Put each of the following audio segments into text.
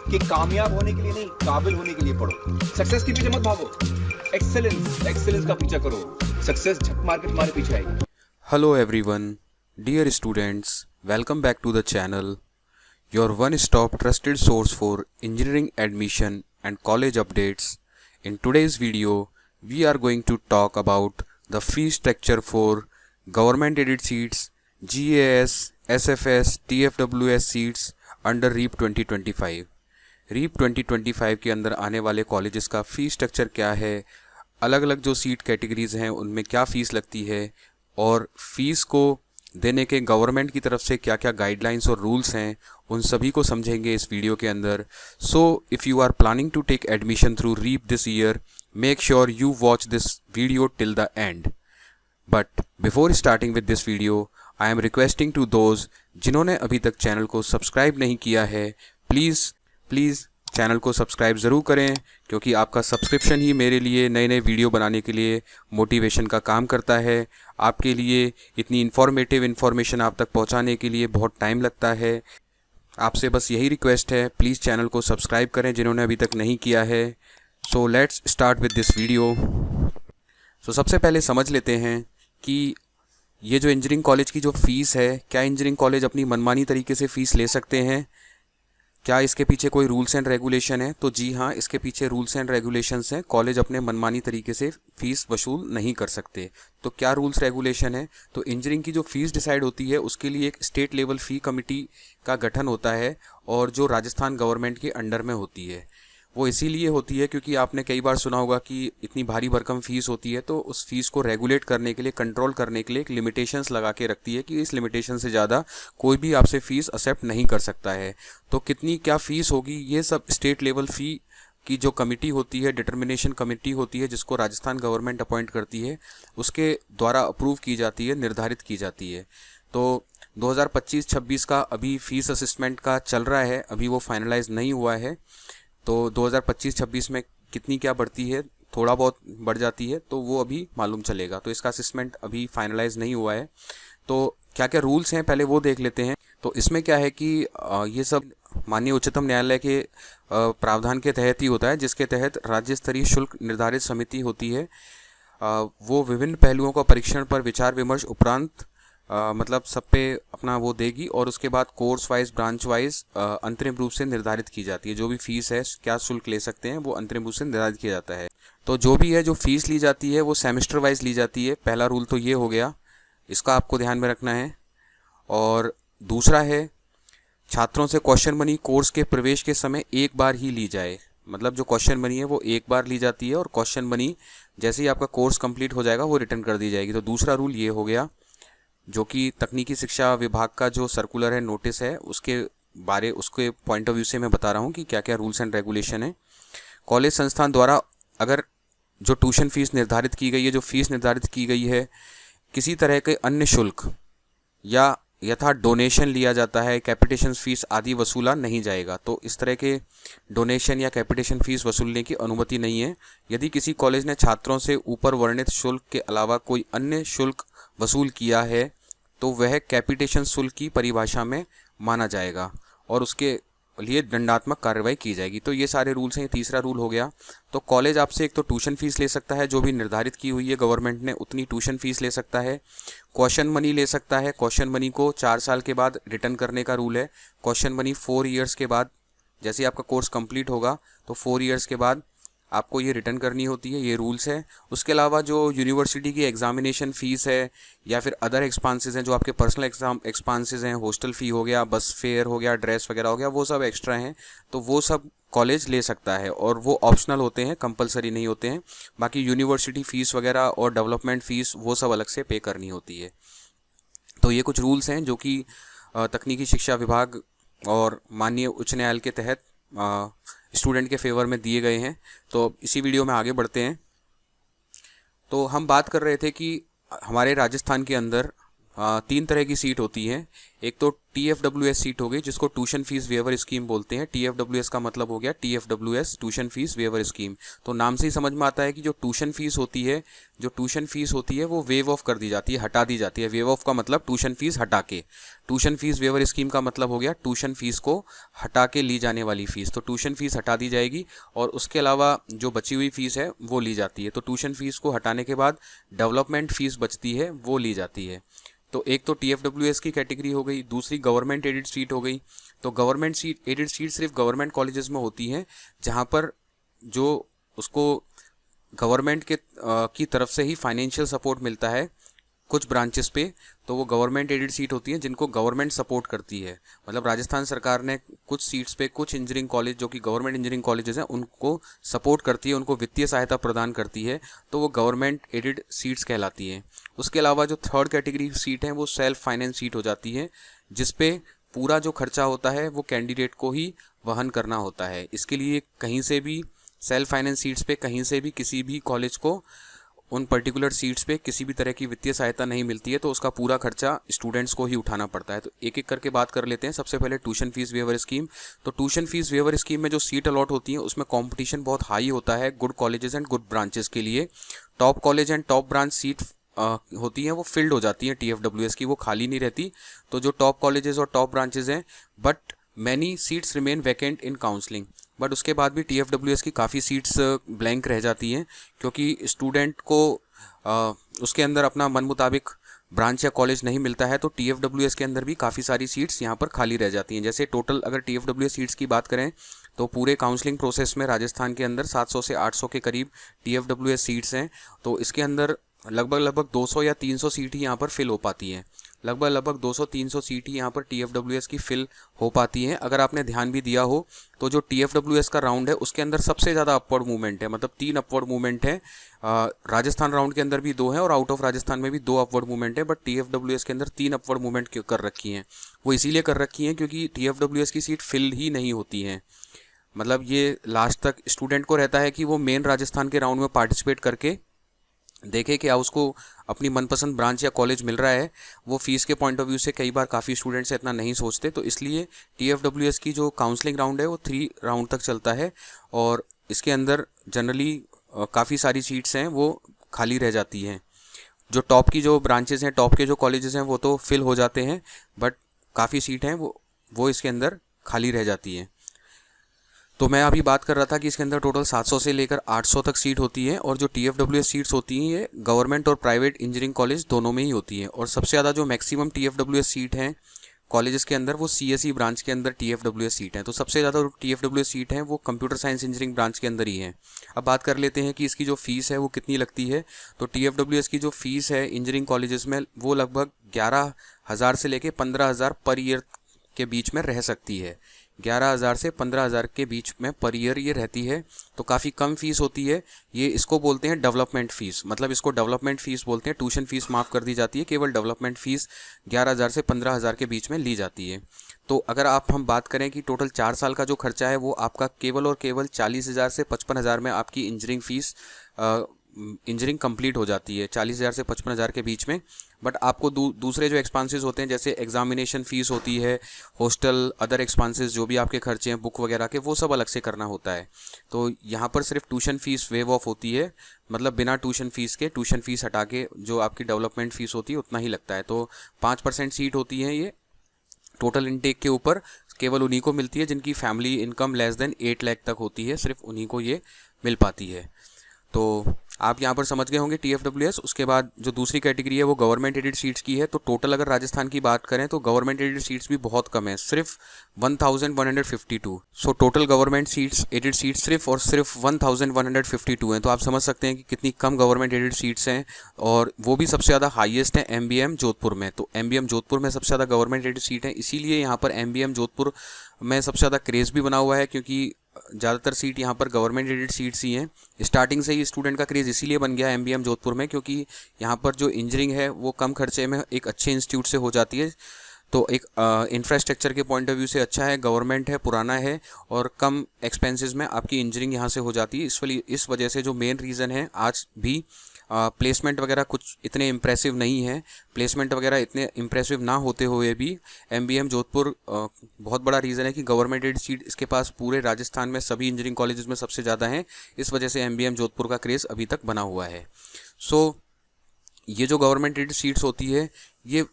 कि कामयाब होने के लिए नहीं, काबिल होने के लिए पढ़ो। सक्सेस के पीछे मत भागो, एक्सेलेंस का पीछा करो। सक्सेस झक मार के तुम्हारे पीछे आएगी। Hello everyone, dear students, welcome back to the channel, your one-stop trusted source for engineering admission and college updates. In today's video, we are going to talk about the fee structure for government-aided seats, GAS, SFS, TFWS seats under REAP 2025. REAP 2025 के अंदर आने वाले colleges का fee structure क्या है, अलग अलग जो सीट कैटेगरीज हैं उनमें क्या फ़ीस लगती है और फीस को देने के गवर्नमेंट की तरफ से क्या क्या गाइडलाइंस और रूल्स हैं, उन सभी को समझेंगे इस वीडियो के अंदर। So if you are planning to take admission through REAP this year, make sure you watch this video till the end. But before starting with this video, I am requesting to those जिन्होंने अभी तक channel को subscribe नहीं किया है, please channel को subscribe ज़रूर करें, क्योंकि आपका सब्सक्रिप्शन ही मेरे लिए नए नए वीडियो बनाने के लिए मोटिवेशन का काम करता है। आपके लिए इतनी इन्फॉर्मेशन आप तक पहुंचाने के लिए बहुत टाइम लगता है। आपसे बस यही रिक्वेस्ट है, प्लीज़ चैनल को सब्सक्राइब करें जिन्होंने अभी तक नहीं किया है। So let's start with this video. So सबसे पहले समझ लेते हैं कि ये जो इंजीनियरिंग कॉलेज की जो फ़ीस है, क्या इंजीनियरिंग कॉलेज अपनी मनमानी तरीके से फ़ीस ले सकते हैं? क्या इसके पीछे कोई रूल्स एंड रेगुलेशन है? तो जी हाँ, इसके पीछे रूल्स एंड रेगुलेशंस हैं। कॉलेज अपने मनमानी तरीके से फ़ीस वसूल नहीं कर सकते। तो क्या रूल्स रेगुलेशन है? तो इंजीनियरिंग की जो फ़ीस डिसाइड होती है उसके लिए एक स्टेट लेवल फ़ी कमेटी का गठन होता है, और जो राजस्थान गवर्नमेंट के अंडर में होती है। वो इसीलिए होती है क्योंकि आपने कई बार सुना होगा कि इतनी भारी भरकम फ़ीस होती है, तो उस फीस को रेगुलेट करने के लिए, कंट्रोल करने के लिए एक लिमिटेशंस लगा के रखती है कि इस लिमिटेशन से ज़्यादा कोई भी आपसे फ़ीस एक्सेप्ट नहीं कर सकता है। तो कितनी क्या फ़ीस होगी, ये सब स्टेट लेवल फ़ी की जो कमेटी होती है, डिटर्मिनेशन कमेटी होती है, जिसको राजस्थान गवर्नमेंट अपॉइंट करती है, उसके द्वारा अप्रूव की जाती है, निर्धारित की जाती है। तो 2025-26 का अभी फ़ीस असेसमेंट का चल रहा है, अभी वो फाइनलाइज नहीं हुआ है। तो 2025-26 में कितनी क्या बढ़ती है, थोड़ा बहुत बढ़ जाती है, तो वो अभी मालूम चलेगा। तो इसका असेसमेंट अभी फाइनलाइज नहीं हुआ है। तो क्या क्या रूल्स हैं पहले वो देख लेते हैं। तो इसमें क्या है कि ये सब माननीय उच्चतम न्यायालय के प्रावधान के तहत ही होता है, जिसके तहत राज्य स्तरीय शुल्क निर्धारित समिति होती है। वो विभिन्न पहलुओं का परीक्षण पर विचार विमर्श उपरांत मतलब सब पे अपना वो देगी, और उसके बाद कोर्स वाइज, ब्रांच वाइज अंतरिम रूप से निर्धारित की जाती है। जो भी फीस है, क्या शुल्क ले सकते हैं, वो अंतरिम रूप से निर्धारित किया जाता है। तो जो भी है, जो फीस ली जाती है वो सेमेस्टर वाइज ली जाती है। पहला रूल तो ये हो गया, इसका आपको ध्यान में रखना है। और दूसरा है, छात्रों से क्वेश्चन मनी कोर्स के प्रवेश के समय एक बार ही ली जाए। मतलब जो क्वेश्चन मनी है वो एक बार ली जाती है, और क्वेश्चन मनी जैसे ही आपका कोर्स कंप्लीट हो जाएगा वो रिटर्न कर दी जाएगी। तो दूसरा रूल ये हो गया, जो कि तकनीकी शिक्षा विभाग का जो सर्कुलर है, नोटिस है, उसके पॉइंट ऑफ व्यू से मैं बता रहा हूँ कि क्या क्या रूल्स एंड रेगुलेशन है। कॉलेज संस्थान द्वारा अगर जो ट्यूशन फीस निर्धारित की गई है, जो फीस निर्धारित की गई है, किसी तरह के अन्य शुल्क या यथा डोनेशन लिया जाता है, कैपिटेशन फीस आदि वसूला नहीं जाएगा। तो इस तरह के डोनेशन या कैपिटेशन फीस वसूलने की अनुमति नहीं है। यदि किसी कॉलेज ने छात्रों से ऊपर वर्णित शुल्क के अलावा कोई अन्य शुल्क वसूल किया है, तो वह कैपिटेशन शुल्क की परिभाषा में माना जाएगा और उसके लिए दंडात्मक कार्रवाई की जाएगी। तो ये सारे रूल्स हैं। तीसरा रूल हो गया, तो कॉलेज आपसे एक तो ट्यूशन फीस ले सकता है, जो भी निर्धारित की हुई है गवर्नमेंट ने, उतनी ट्यूशन फीस ले सकता है। क्वेश्चन मनी ले सकता है। क्वेश्चन मनी को 4 साल के बाद रिटर्न करने का रूल है। क्वेश्चन मनी 4 ईयर्स के बाद, जैसे ही आपका कोर्स कंप्लीट होगा तो 4 ईयर्स के बाद आपको ये रिटर्न करनी होती है। ये रूल्स है। उसके अलावा जो यूनिवर्सिटी की एग्जामिनेशन फ़ीस है या फिर अदर एक्सपेंसेस हैं, जो आपके पर्सनल एक्सपेंसेस हैं, हॉस्टल फ़ी हो गया, बस फेयर हो गया, ड्रेस वगैरह हो गया, वो सब एक्स्ट्रा हैं, तो वो सब कॉलेज ले सकता है, और वो ऑप्शनल होते हैं, कंपलसरी नहीं होते हैं। बाकी यूनिवर्सिटी फ़ीस वगैरह और डेवलपमेंट फ़ीस वो सब अलग से पे करनी होती है। तो ये कुछ रूल्स हैं जो कि तकनीकी शिक्षा विभाग और माननीय उच्च न्यायालय के तहत स्टूडेंट के फेवर में दिए गए हैं। तो इसी वीडियो में आगे बढ़ते हैं। तो हम बात कर रहे थे कि हमारे राजस्थान के अंदर 3 तरह की सीट होती हैं। एक तो TFWS सीट हो गई जिसको ट्यूशन फीस वेवर स्कीम बोलते हैं। TFWS का मतलब हो गया TFWS tuition fee waiver scheme. तो नाम से ही समझ में आता है कि जो ट्यूशन फीस होती है वो वेव ऑफ कर दी जाती है, हटा दी जाती है। वेव ऑफ का मतलब ट्यूशन फीस हटा के, ट्यूशन फीस वेवर स्कीम का मतलब हो गया ट्यूशन फीस को हटा के ली जाने वाली फीस। तो ट्यूशन फीस हटा दी जाएगी और उसके अलावा जो बची हुई फीस है वो ली जाती है। तो ट्यूशन फीस को हटाने के बाद डेवलपमेंट फीस बचती है, वो ली जाती है। तो एक तो TFWS की कैटेगरी हो गई, दूसरी गवर्नमेंट एडेड सीट हो गई। तो गवर्नमेंट सीट एडेड सीट सिर्फ गवर्नमेंट कॉलेजेस में होती हैं जहाँ पर जो उसको गवर्नमेंट की तरफ से ही फाइनेंशियल सपोर्ट मिलता है कुछ ब्रांचेस पे। तो वो गवर्नमेंट एडेड सीट होती हैं जिनको गवर्नमेंट सपोर्ट करती है। मतलब राजस्थान सरकार ने कुछ सीट्स पे कुछ इंजीनियरिंग कॉलेज जो कि गवर्नमेंट इंजीनियरिंग कॉलेजेस हैं उनको सपोर्ट करती है, उनको वित्तीय सहायता प्रदान करती है, तो वो गवर्नमेंट एडेड सीट्स कहलाती हैं। उसके अलावा जो थर्ड कैटेगरी सीट है वो सेल्फ फाइनेंस सीट हो जाती है, जिसपे पूरा जो खर्चा होता है वो कैंडिडेट को ही वहन करना होता है। इसके लिए कहीं से भी सेल्फ फाइनेंस सीट्स पे कहीं से भी किसी भी कॉलेज को उन पर्टिकुलर सीट्स पे किसी भी तरह की वित्तीय सहायता नहीं मिलती है, तो उसका पूरा खर्चा स्टूडेंट्स को ही उठाना पड़ता है। तो एक एक करके बात कर लेते हैं। सबसे पहले ट्यूशन फीस वेवर स्कीम। तो ट्यूशन फीस वेवर स्कीम में जो सीट अलॉट होती है उसमें कंपटीशन बहुत हाई होता है good colleges and good branches के लिए। Top college and top branch seat होती हैं वो फिल्ड हो जाती हैं TFWS की, वो खाली नहीं रहती। तो जो टॉप कॉलेजेस और टॉप ब्रांचेस हैं, but many seats remain vacant in counselling. But उसके बाद भी TFWS की काफ़ी सीट्स ब्लैंक रह जाती हैं क्योंकि स्टूडेंट को उसके अंदर अपना मन मुताबिक ब्रांच या कॉलेज नहीं मिलता है। तो TFWS के अंदर भी काफ़ी सारी सीट्स यहाँ पर खाली रह जाती हैं। जैसे टोटल अगर TFWS सीट्स की बात करें तो पूरे काउंसलिंग प्रोसेस में राजस्थान के अंदर 700 से 800 के करीब TFWS सीट्स हैं। तो इसके अंदर लगभग 200 या 300 सीट ही यहाँ पर फिल हो पाती हैं। लगभग 200-300 सीट ही यहाँ पर TFWS की फिल हो पाती हैं। अगर आपने ध्यान भी दिया हो तो जो TFWS का राउंड है उसके अंदर सबसे ज़्यादा अपवर्ड मूवमेंट है, मतलब 3 अपवर्ड मूवमेंट है। राजस्थान राउंड के अंदर भी 2 है और आउट ऑफ राजस्थान में भी 2 अपवर्ड मूवमेंट है, बट TFWS के अंदर 3 अपवर्ड मूवमेंट कर रखी हैं। वो इसीलिए कर रखी हैं क्योंकि TFWS की सीट फिल ही नहीं होती हैं। मतलब ये लास्ट तक स्टूडेंट को रहता है कि वो मेन राजस्थान के राउंड में पार्टिसिपेट करके देखे क्या उसको अपनी मनपसंद ब्रांच या कॉलेज मिल रहा है। वो फीस के पॉइंट ऑफ व्यू से कई बार काफ़ी स्टूडेंट्स इतना नहीं सोचते, तो इसलिए TFWS की जो काउंसलिंग राउंड है वो 3 राउंड तक चलता है और इसके अंदर जनरली काफ़ी सारी सीट्स हैं वो खाली रह जाती हैं। जो टॉप की जो ब्रांचेस हैं, टॉप के जो कॉलेजेस हैं वो तो फिल हो जाते हैं, बट काफ़ी सीट हैं वो इसके अंदर खाली रह जाती हैं। तो मैं अभी बात कर रहा था कि इसके अंदर टोटल 700 से लेकर 800 तक सीट होती है और जो TFWS सीट्स होती हैं ये गवर्नमेंट और प्राइवेट इंजीनियरिंग कॉलेज दोनों में ही होती हैं। और सबसे ज़्यादा जो मैक्सिमम TFWS सीट हैं कॉलेजेस के अंदर वो CSE ब्रांच के अंदर TFWS सीट हैं। तो सबसे ज़्यादा TFWS सीट हैं वो कंप्यूटर साइंस इंजीनियरिंग ब्रांच के अंदर ही हैं। अब बात कर लेते हैं कि इसकी जो फीस है वो कितनी लगती है। तो TFWS की जो फीस है इंजीनियरिंग कॉलेजेस में वो लगभग 11,000 से लेकर 15,000 पर ईयर के बीच में रह सकती है। 11,000 से 15,000 के बीच में पर ईयर ये रहती है, तो काफ़ी कम फीस होती है। ये इसको बोलते हैं डेवलपमेंट फ़ीस, मतलब इसको डेवलपमेंट फ़ीस बोलते हैं। ट्यूशन फीस माफ़ कर दी जाती है, केवल डेवलपमेंट फ़ीस 11,000 से 15,000 के बीच में ली जाती है। तो अगर हम बात करें कि टोटल 4 साल का जो खर्चा है वो आपका केवल और केवल 40,000 से 55,000 में आपकी इंजीनियरिंग फ़ीस इंजीनियरिंग कंप्लीट हो जाती है, 40,000 से 55,000 के बीच में। बट आपको दूसरे जो एक्सपेंसेस होते हैं जैसे एग्जामिनेशन फ़ीस होती है, हॉस्टल, अदर एक्सपेंसेस जो भी आपके खर्चे हैं बुक वगैरह के, वो सब अलग से करना होता है। तो यहाँ पर सिर्फ ट्यूशन फ़ीस वेव ऑफ होती है, मतलब बिना ट्यूशन फ़ीस के, ट्यूशन फ़ीस हटा के जो आपकी डेवलपमेंट फ़ीस होती है उतना ही लगता है। तो 5% सीट होती है ये टोटल इनटेक के ऊपर, केवल उन्हीं को मिलती है जिनकी family income less than 8 lakh तक होती है, सिर्फ उन्हीं को ये मिल पाती है। तो आप यहाँ पर समझ गए होंगे TFWS। उसके बाद जो दूसरी कैटेगरी है वो गवर्नमेंट एडेड सीट्स की है। तो टोटल अगर राजस्थान की बात करें तो गवर्नमेंट एडेड सीट्स भी बहुत कम है, सिर्फ 1152। So total government seats aided seats सिर्फ 1152 हैं। तो आप समझ सकते हैं कि कितनी कम गवर्नमेंट एडेड सीट्स हैं, और वो भी सबसे ज़्यादा हाईएस्ट है MBM जोधपुर में। तो MBM जोधपुर में सबसे ज़्यादा गवर्नमेंट एडेड सीट है, इसीलिए यहाँ पर MBM जोधपुर में सबसे ज़्यादा क्रेज़ भी बना हुआ है, क्योंकि ज़्यादातर सीट यहाँ पर गवर्नमेंट एडेड सीट्स ही हैं। स्टार्टिंग से ही स्टूडेंट का क्रेज़ इसीलिए बन गया MBM जोधपुर में, क्योंकि यहाँ पर जो इंजीनियरिंग है वो कम खर्चे में एक अच्छे इंस्टीट्यूट से हो जाती है। तो एक इंफ्रास्ट्रक्चर के पॉइंट ऑफ व्यू से अच्छा है, गवर्नमेंट है, पुराना है, और कम एक्सपेंसेस में आपकी इंजीनियरिंग यहाँ से हो जाती है। इस वजह से जो मेन रीज़न है आज भी प्लेसमेंट वगैरह कुछ इतने इम्प्रेसिव नहीं है। प्लेसमेंट वगैरह इतने इम्प्रेसिव ना होते हुए भी एमबीएम जोधपुर बहुत बड़ा रीज़न है कि गवर्नमेंट एडेड सीट इसके पास पूरे राजस्थान में सभी इंजीनियरिंग कॉलेजेस में सबसे ज़्यादा है। इस वजह से एमबीएम जोधपुर का क्रेज़ अभी तक बना हुआ है। सो ये जो गवर्नमेंट एडेड सीट्स होती है ये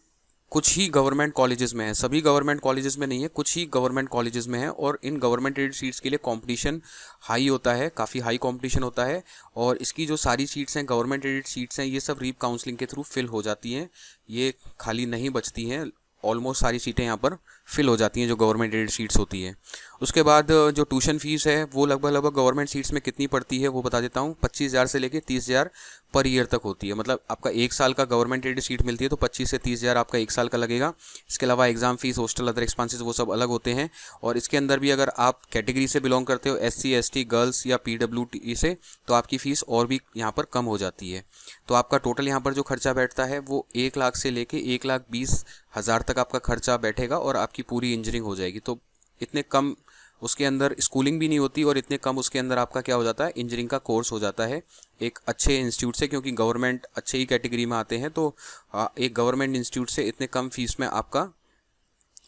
कुछ ही गवर्नमेंट कॉलेजेस में है, सभी गवर्नमेंट कॉलेजेस में नहीं है, कुछ ही गवर्नमेंट कॉलेजेस में है। और इन गवर्नमेंट एडेड सीट्स के लिए कंपटीशन हाई होता है, काफ़ी हाई कंपटीशन होता है। और इसकी जो सारी सीट्स हैं, गवर्नमेंट एडेड सीट्स हैं, ये सब रीप काउंसलिंग के थ्रू फिल हो जाती हैं, ये खाली नहीं बचती हैं। ऑलमोस्ट सारी सीटें यहाँ पर फिल हो जाती हैं जो गवर्नमेंट एडेड सीट्स होती हैं। उसके बाद जो ट्यूशन फीस है वो लगभग गवर्नमेंट सीट्स में कितनी पड़ती है वो बता देता हूँ। 25,000 से लेके 30,000 पर ईयर तक होती है। मतलब आपका एक साल का गवर्नमेंट एडेड सीट मिलती है तो 25 से 30,000 आपका एक साल का लगेगा। इसके अलावा exam fees, hostel, other expenses वो सब अलग होते हैं। और इसके अंदर भी अगर आप कैटेगरी से बिलोंग करते हो, SC ST गर्ल्स या PWT से, तो आपकी फ़ीस और भी यहाँ पर कम हो जाती है। तो आपका टोटल यहाँ पर जो खर्चा बैठता है वो 1 लाख से लेके 1,20,000 तक आपका खर्चा बैठेगा और आपकी पूरी इंजीनियरिंग हो जाएगी। तो इतने कम उसके अंदर स्कूलिंग भी नहीं होती और इतने कम उसके अंदर आपका क्या हो जाता है, इंजीनियरिंग का कोर्स हो जाता है एक अच्छे इंस्टीट्यूट से। क्योंकि गवर्नमेंट अच्छे ही कैटेगरी में आते हैं तो एक गवर्नमेंट इंस्टीट्यूट से इतने कम फीस में आपका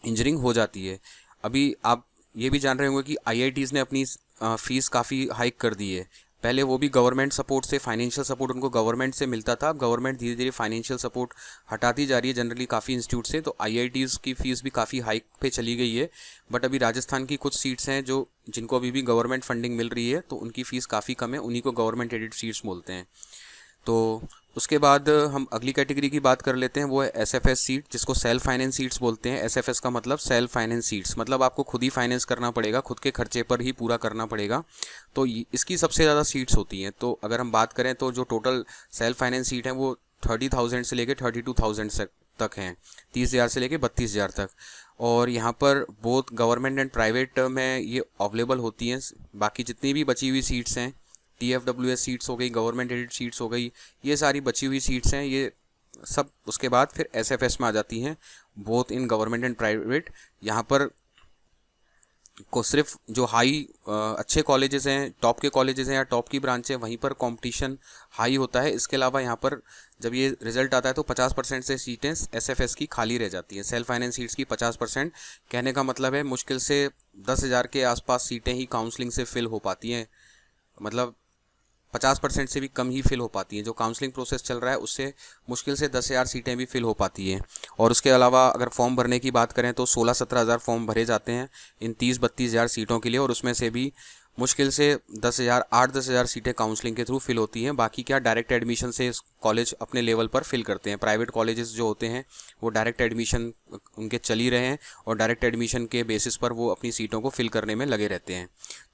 इंजीनियरिंग हो जाती है। अभी आप ये भी जान रहे होंगे कि IITs ने अपनी फ़ीस काफ़ी हाइक कर दी है। पहले वो भी गवर्नमेंट सपोर्ट से, फाइनेंशियल सपोर्ट उनको गवर्नमेंट से मिलता था। अब गवर्नमेंट धीरे धीरे फाइनेंशियल सपोर्ट हटाती जा रही है जनरली काफ़ी इंस्टीट्यूट से, तो IITs की फ़ीस भी काफ़ी हाइक पे चली गई है। बट अभी राजस्थान की कुछ सीट्स हैं जो जिनको अभी भी गवर्नमेंट फंडिंग मिल रही है तो उनकी फ़ीस काफ़ी कम है, उन्हीं को गवर्नमेंट एडेड सीट्स बोलते हैं। तो उसके बाद हम अगली कैटेगरी की बात कर लेते हैं, वो है SFS सीट, जिसको सेल्फ फाइनेंस सीट्स बोलते हैं। SFS का मतलब सेल्फ फाइनेंस सीट्स, मतलब आपको खुद ही फाइनेंस करना पड़ेगा, खुद के खर्चे पर ही पूरा करना पड़ेगा। तो इसकी सबसे ज़्यादा सीट्स होती हैं। तो अगर हम बात करें तो जो टोटल सेल्फ फाइनेंस सीट है वो 30,000 से लेकर 32,000 तक हैं, 30,000 से लेकर 32,000 तक। और यहाँ पर बोथ गवर्नमेंट एंड प्राइवेट में ये अवेलेबल होती हैं। बाकी जितनी भी बची हुई सीट्स हैं, TFWS सीट्स हो गई, गवर्नमेंट एडेड सीट्स हो गई, ये सारी बची हुई सीट्स हैं, ये सब उसके बाद फिर SFS में आ जाती हैं, both in government and private. यहाँ पर को सिर्फ जो अच्छे कॉलेजेस हैं, टॉप के कॉलेजेस हैं या टॉप की ब्रांच है, वहीं पर कंपटीशन हाई होता है। इसके अलावा यहाँ पर जब ये रिजल्ट आता है तो 50% से सीटें SFS की खाली रह जाती हैं। सेल्फ फाइनेंस सीट्स की 50%, कहने का मतलब है मुश्किल से 10,000 के आसपास सीटें ही काउंसलिंग से फिल हो पाती हैं। मतलब 50% से भी कम ही फिल हो पाती हैं। जो काउंसलिंग प्रोसेस चल रहा है उससे मुश्किल से 10,000 सीटें भी फिल हो पाती हैं। और उसके अलावा अगर फॉर्म भरने की बात करें तो 16-17 हज़ार फॉर्म भरे जाते हैं इन 30-32 हज़ार सीटों के लिए, और उसमें से भी मुश्किल से 8-10 हज़ार सीटें काउंसलिंग के थ्रू फिल होती हैं। बाकी क्या डायरेक्ट एडमिशन से कॉलेज अपने लेवल पर फिल करते हैं। प्राइवेट कॉलेजेस जो होते हैं वो डायरेक्ट एडमिशन उनके चल ही रहे हैं और डायरेक्ट एडमिशन के बेसिस पर वो अपनी सीटों को फिल करने में लगे रहते हैं।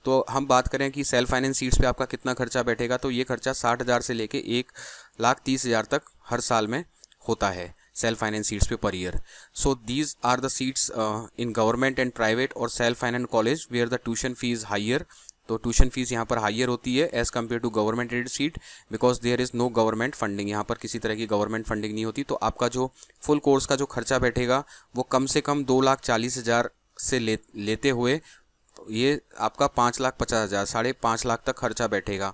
तो हम बात करें कि सेल्फ फाइनेंस सीट्स पे आपका कितना खर्चा बैठेगा, तो ये खर्चा 60,000 से लेके 1,30,000 तक हर साल में होता है सेल्फ फाइनेंस सीट्स पे per year. So these are the seats in government and private और self finance college where the tuition fees higher. तो ट्यूशन फीस यहाँ पर हायर होती है as compared to government aided seat, because there is no government funding. यहाँ पर किसी तरह की गवर्नमेंट फंडिंग नहीं होती। तो आपका जो फुल कोर्स का जो खर्चा बैठेगा वो कम से कम 2,40,000 से लेते हुए ये आपका 5,50,000, 5.5 लाख तक खर्चा बैठेगा।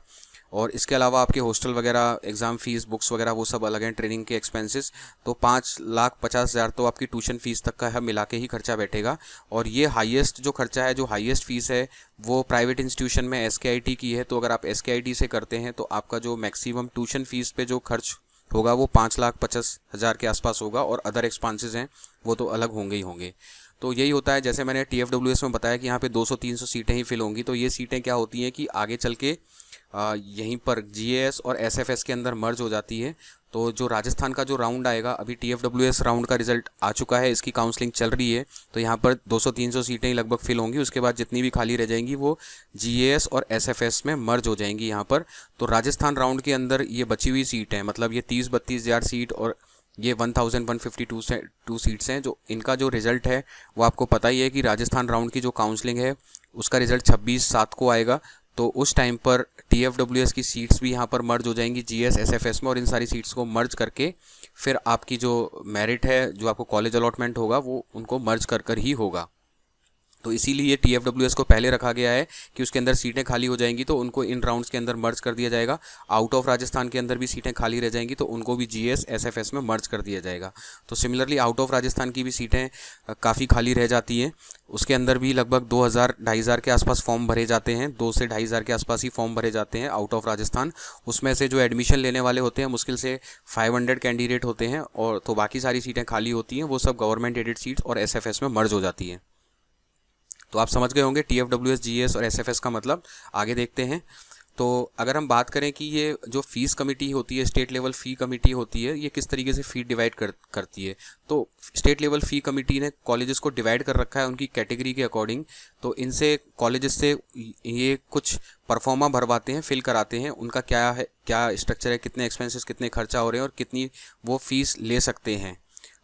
और इसके अलावा आपके हॉस्टल वगैरह, एग्ज़ाम फीस, बुक्स वगैरह वो सब अलग हैं, ट्रेनिंग के एक्सपेंसेस। तो 5,50,000 तो आपकी ट्यूशन फीस तक का है मिला के ही खर्चा बैठेगा। और ये हाईएस्ट जो खर्चा है, जो हाईएस्ट फीस है वो प्राइवेट इंस्टीट्यूशन में SKIT की है। तो अगर आप SKIT से करते हैं तो आपका जो मैक्सिमम ट्यूशन फीस पे जो खर्च होगा वो 5,50,000 के आसपास होगा, और अदर एक्सपेंसेस हैं वो तो अलग होंगे ही होंगे। तो यही होता है, जैसे मैंने TFWS में बताया कि यहाँ पे 200-300 सीटें ही फिल होंगी। तो ये सीटें क्या होती हैं कि आगे चल के यहीं पर GAS और SFS के अंदर मर्ज हो जाती है। तो जो राजस्थान का जो राउंड आएगा, अभी TFWS राउंड का रिजल्ट आ चुका है, इसकी काउंसलिंग चल रही है, तो यहाँ पर 200-300 सीटें ही लगभग फिल होंगी। उसके बाद जितनी भी खाली रह जाएंगी वो GAS और SFS में मर्ज हो जाएंगी यहाँ पर। तो राजस्थान राउंड के अंदर ये बची हुई सीट है, मतलब ये 30-32 हज़ार सीट और ये 1,152 सीट्स हैं। जो इनका जो रिज़ल्ट है वो आपको पता ही है कि राजस्थान राउंड की जो काउंसलिंग है उसका रिज़ल्ट 26/7 को आएगा। तो उस टाइम पर TFWS की सीट्स भी यहाँ पर मर्ज हो जाएंगी GS SFS में, और इन सारी सीट्स को मर्ज करके फिर आपकी जो मेरिट है, जो आपको कॉलेज अलॉटमेंट होगा, वो उनको मर्ज कर ही होगा। तो इसीलिए TFWS को पहले रखा गया है कि उसके अंदर सीटें खाली हो जाएंगी तो उनको इन राउंड्स के अंदर मर्ज कर दिया जाएगा। आउट ऑफ राजस्थान के अंदर भी सीटें खाली रह जाएंगी तो उनको भी GS SFS में मर्ज कर दिया जाएगा। तो सिमिलरली आउट ऑफ राजस्थान की भी सीटें काफ़ी खाली रह जाती हैं, उसके अंदर भी लगभग 2,000-2,500 के आसपास फॉर्म भरे जाते हैं, 2 से 2,500 के आसपास ही फॉर्म भरे जाते हैं आउट ऑफ राजस्थान। उसमें से जो एडमिशन लेने वाले होते हैं मुश्किल से 500 कैंडिडेट होते हैं, और तो बाकी सारी सीटें खाली होती हैं, वो सब गवर्नमेंट एडेड सीट्स और SFS में मर्ज हो जाती हैं। तो आप समझ गए होंगे TFWS, GS और SFS का मतलब। आगे देखते हैं। तो अगर हम बात करें कि ये जो फीस कमेटी होती है, स्टेट लेवल फ़ी कमेटी होती है, ये किस तरीके से फ़ी डिवाइड करती है। तो स्टेट लेवल फ़ी कमेटी ने कॉलेजेस को डिवाइड कर रखा है उनकी कैटेगरी के अकॉर्डिंग। तो इनसे कॉलेजेस से ये कुछ परफॉर्मा भरवाते हैं, फिल कराते हैं, उनका क्या है, क्या स्ट्रक्चर है, कितने एक्सपेंसेस, कितने खर्चा हो रहे हैं और कितनी वो फीस ले सकते हैं,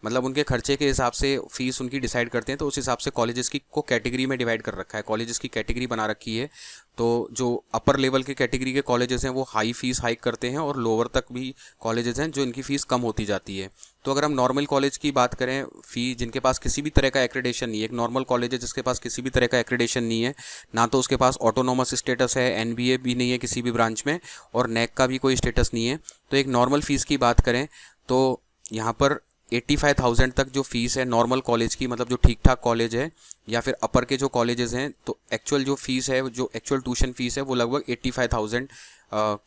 मतलब उनके खर्चे के हिसाब से फ़ीस उनकी डिसाइड करते हैं। तो उस हिसाब से कॉलेजेस की को कैटेगरी में डिवाइड कर रखा है, कॉलेजेस की कैटेगरी बना रखी है। तो जो अपर लेवल के कैटेगरी के कॉलेजेस हैं वो हाई फीस हाइक करते हैं, और लोअर तक भी कॉलेजेस हैं जो इनकी फ़ीस कम होती जाती है। तो अगर हम नॉर्मल कॉलेज की बात करें, फ़ी जिनके पास किसी भी तरह का एक्रेडिटेशन नहीं है, एक नॉर्मल कॉलेज है जिसके पास किसी भी तरह का एक्रेडिटेशन नहीं है, ना तो उसके पास ऑटोनॉमस स्टेटस है, NBA भी नहीं है किसी भी ब्रांच में, और NAC का भी कोई स्टेटस नहीं है। तो एक नॉर्मल फ़ीस की बात करें तो यहाँ पर 85,000 तक जो फीस है नॉर्मल कॉलेज की, मतलब जो ठीक ठाक कॉलेज है या फिर अपर के जो कॉलेजेस हैं, तो एक्चुअल जो फीस है, जो एक्चुअल ट्यूशन फीस है वो लगभग 85,000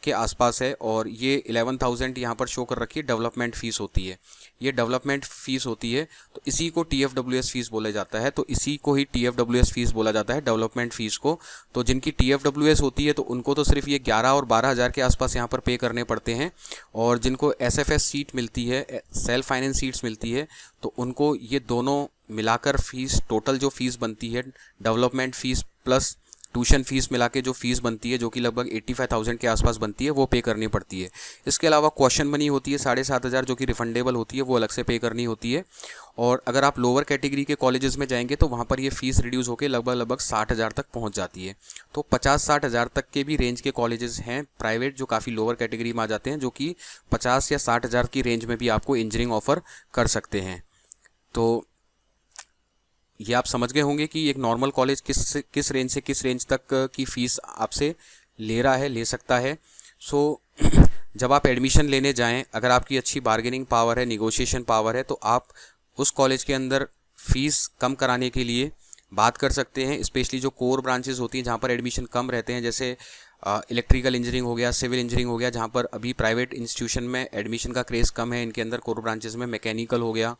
के आसपास है। और ये 11,000 यहाँ पर शो कर रखी है डेवलपमेंट फ़ीस होती है, ये डेवलपमेंट फ़ीस होती है। तो इसी को TFWS फ़ीस बोला जाता है, तो इसी को ही TFWS फ़ीस बोला जाता है, डेवलपमेंट फ़ीस को। तो जिनकी TFWS होती है तो उनको तो सिर्फ ये 11 और 12,000 के आसपास यहाँ पर पे करने पड़ते हैं, और जिनको SFS सीट मिलती है, सेल्फ फाइनेंस सीट्स मिलती है, तो उनको ये दोनों मिलाकर फ़ीस, टोटल जो फ़ीस बनती है, development fees plus tuition fees मिला के जो फीस बनती है, जो कि लगभग 85,000 के आसपास बनती है, वो पे करनी पड़ती है। इसके अलावा क्वेश्चन मनी होती है 7,500 जो कि रिफंडेबल होती है, वो अलग से पे करनी होती है। और अगर आप लोअर कैटेगरी के कॉलेजेस में जाएंगे तो वहाँ पर ये फ़ीस रिड्यूस होकर लगभग 60,000 तक पहुँच जाती है। तो 50-60,000 तक के भी रेंज के कॉलेजेस हैं प्राइवेट, जो काफ़ी लोअर कैटेगरी में आ जाते हैं, जो कि 50 या 60,000 की रेंज में भी आपको इंजीनियरिंग ऑफर कर सकते हैं। तो ये आप समझ गए होंगे कि एक नॉर्मल कॉलेज किस रेंज से किस रेंज तक की फ़ीस आपसे ले रहा है, ले सकता है। सो जब आप एडमिशन लेने जाएं, अगर आपकी अच्छी बार्गेनिंग पावर है, निगोशिएशन पावर है, तो आप उस कॉलेज के अंदर फ़ीस कम कराने के लिए बात कर सकते हैं। स्पेशली जो कोर ब्रांचेस होती हैं जहाँ पर एडमिशन कम रहते हैं, जैसे इलेक्ट्रिकल इंजीनियरिंग हो गया, सिविल इंजीनियरिंग हो गया, जहाँ पर अभी प्राइवेट इंस्टीट्यूशन में एडमिशन का क्रेज़ कम है, इनके अंदर कोर ब्रांचेस में मैकेनिकल हो गया।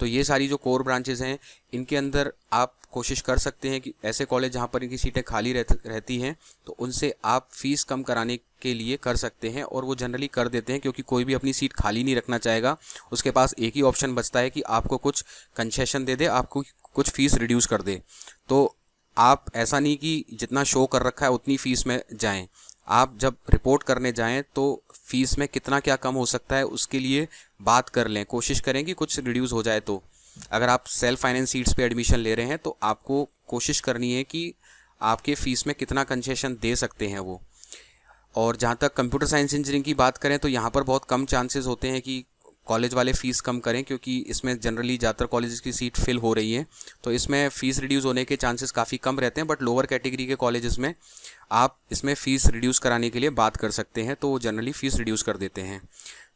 तो ये सारी जो कोर ब्रांचेस हैं, इनके अंदर आप कोशिश कर सकते हैं कि ऐसे कॉलेज जहाँ पर इनकी सीटें खाली रहती हैं, तो उनसे आप फ़ीस कम कराने के लिए कर सकते हैं, और वो जनरली कर देते हैं, क्योंकि कोई भी अपनी सीट खाली नहीं रखना चाहेगा। उसके पास एक ही ऑप्शन बचता है कि आपको कुछ कंसेशन दे दे, आपको कुछ फ़ीस रिड्यूस कर दे। तो आप ऐसा नहीं कि जितना शो कर रखा है उतनी फ़ीस में जाएं। आप जब रिपोर्ट करने जाएं तो फ़ीस में कितना क्या कम हो सकता है उसके लिए बात कर लें, कोशिश करें कि कुछ रिड्यूस हो जाए। तो अगर आप सेल्फ फाइनेंस सीट्स पे एडमिशन ले रहे हैं तो आपको कोशिश करनी है कि आपके फ़ीस में कितना कंसेशन दे सकते हैं वो। और जहाँ तक कंप्यूटर साइंस इंजीनियरिंग की बात करें तो यहाँ पर बहुत कम चांसेस होते हैं कि कॉलेज वाले फ़ीस कम करें, क्योंकि इसमें जनरली ज़्यादातर कॉलेजेस की सीट फिल हो रही है, तो इसमें फ़ीस रिड्यूस होने के चांसेस काफ़ी कम रहते हैं। बट लोअर कैटेगरी के कॉलेजेस में आप इसमें फ़ीस रिड्यूस कराने के लिए बात कर सकते हैं, तो जनरली फ़ीस रिड्यूस कर देते हैं।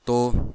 तो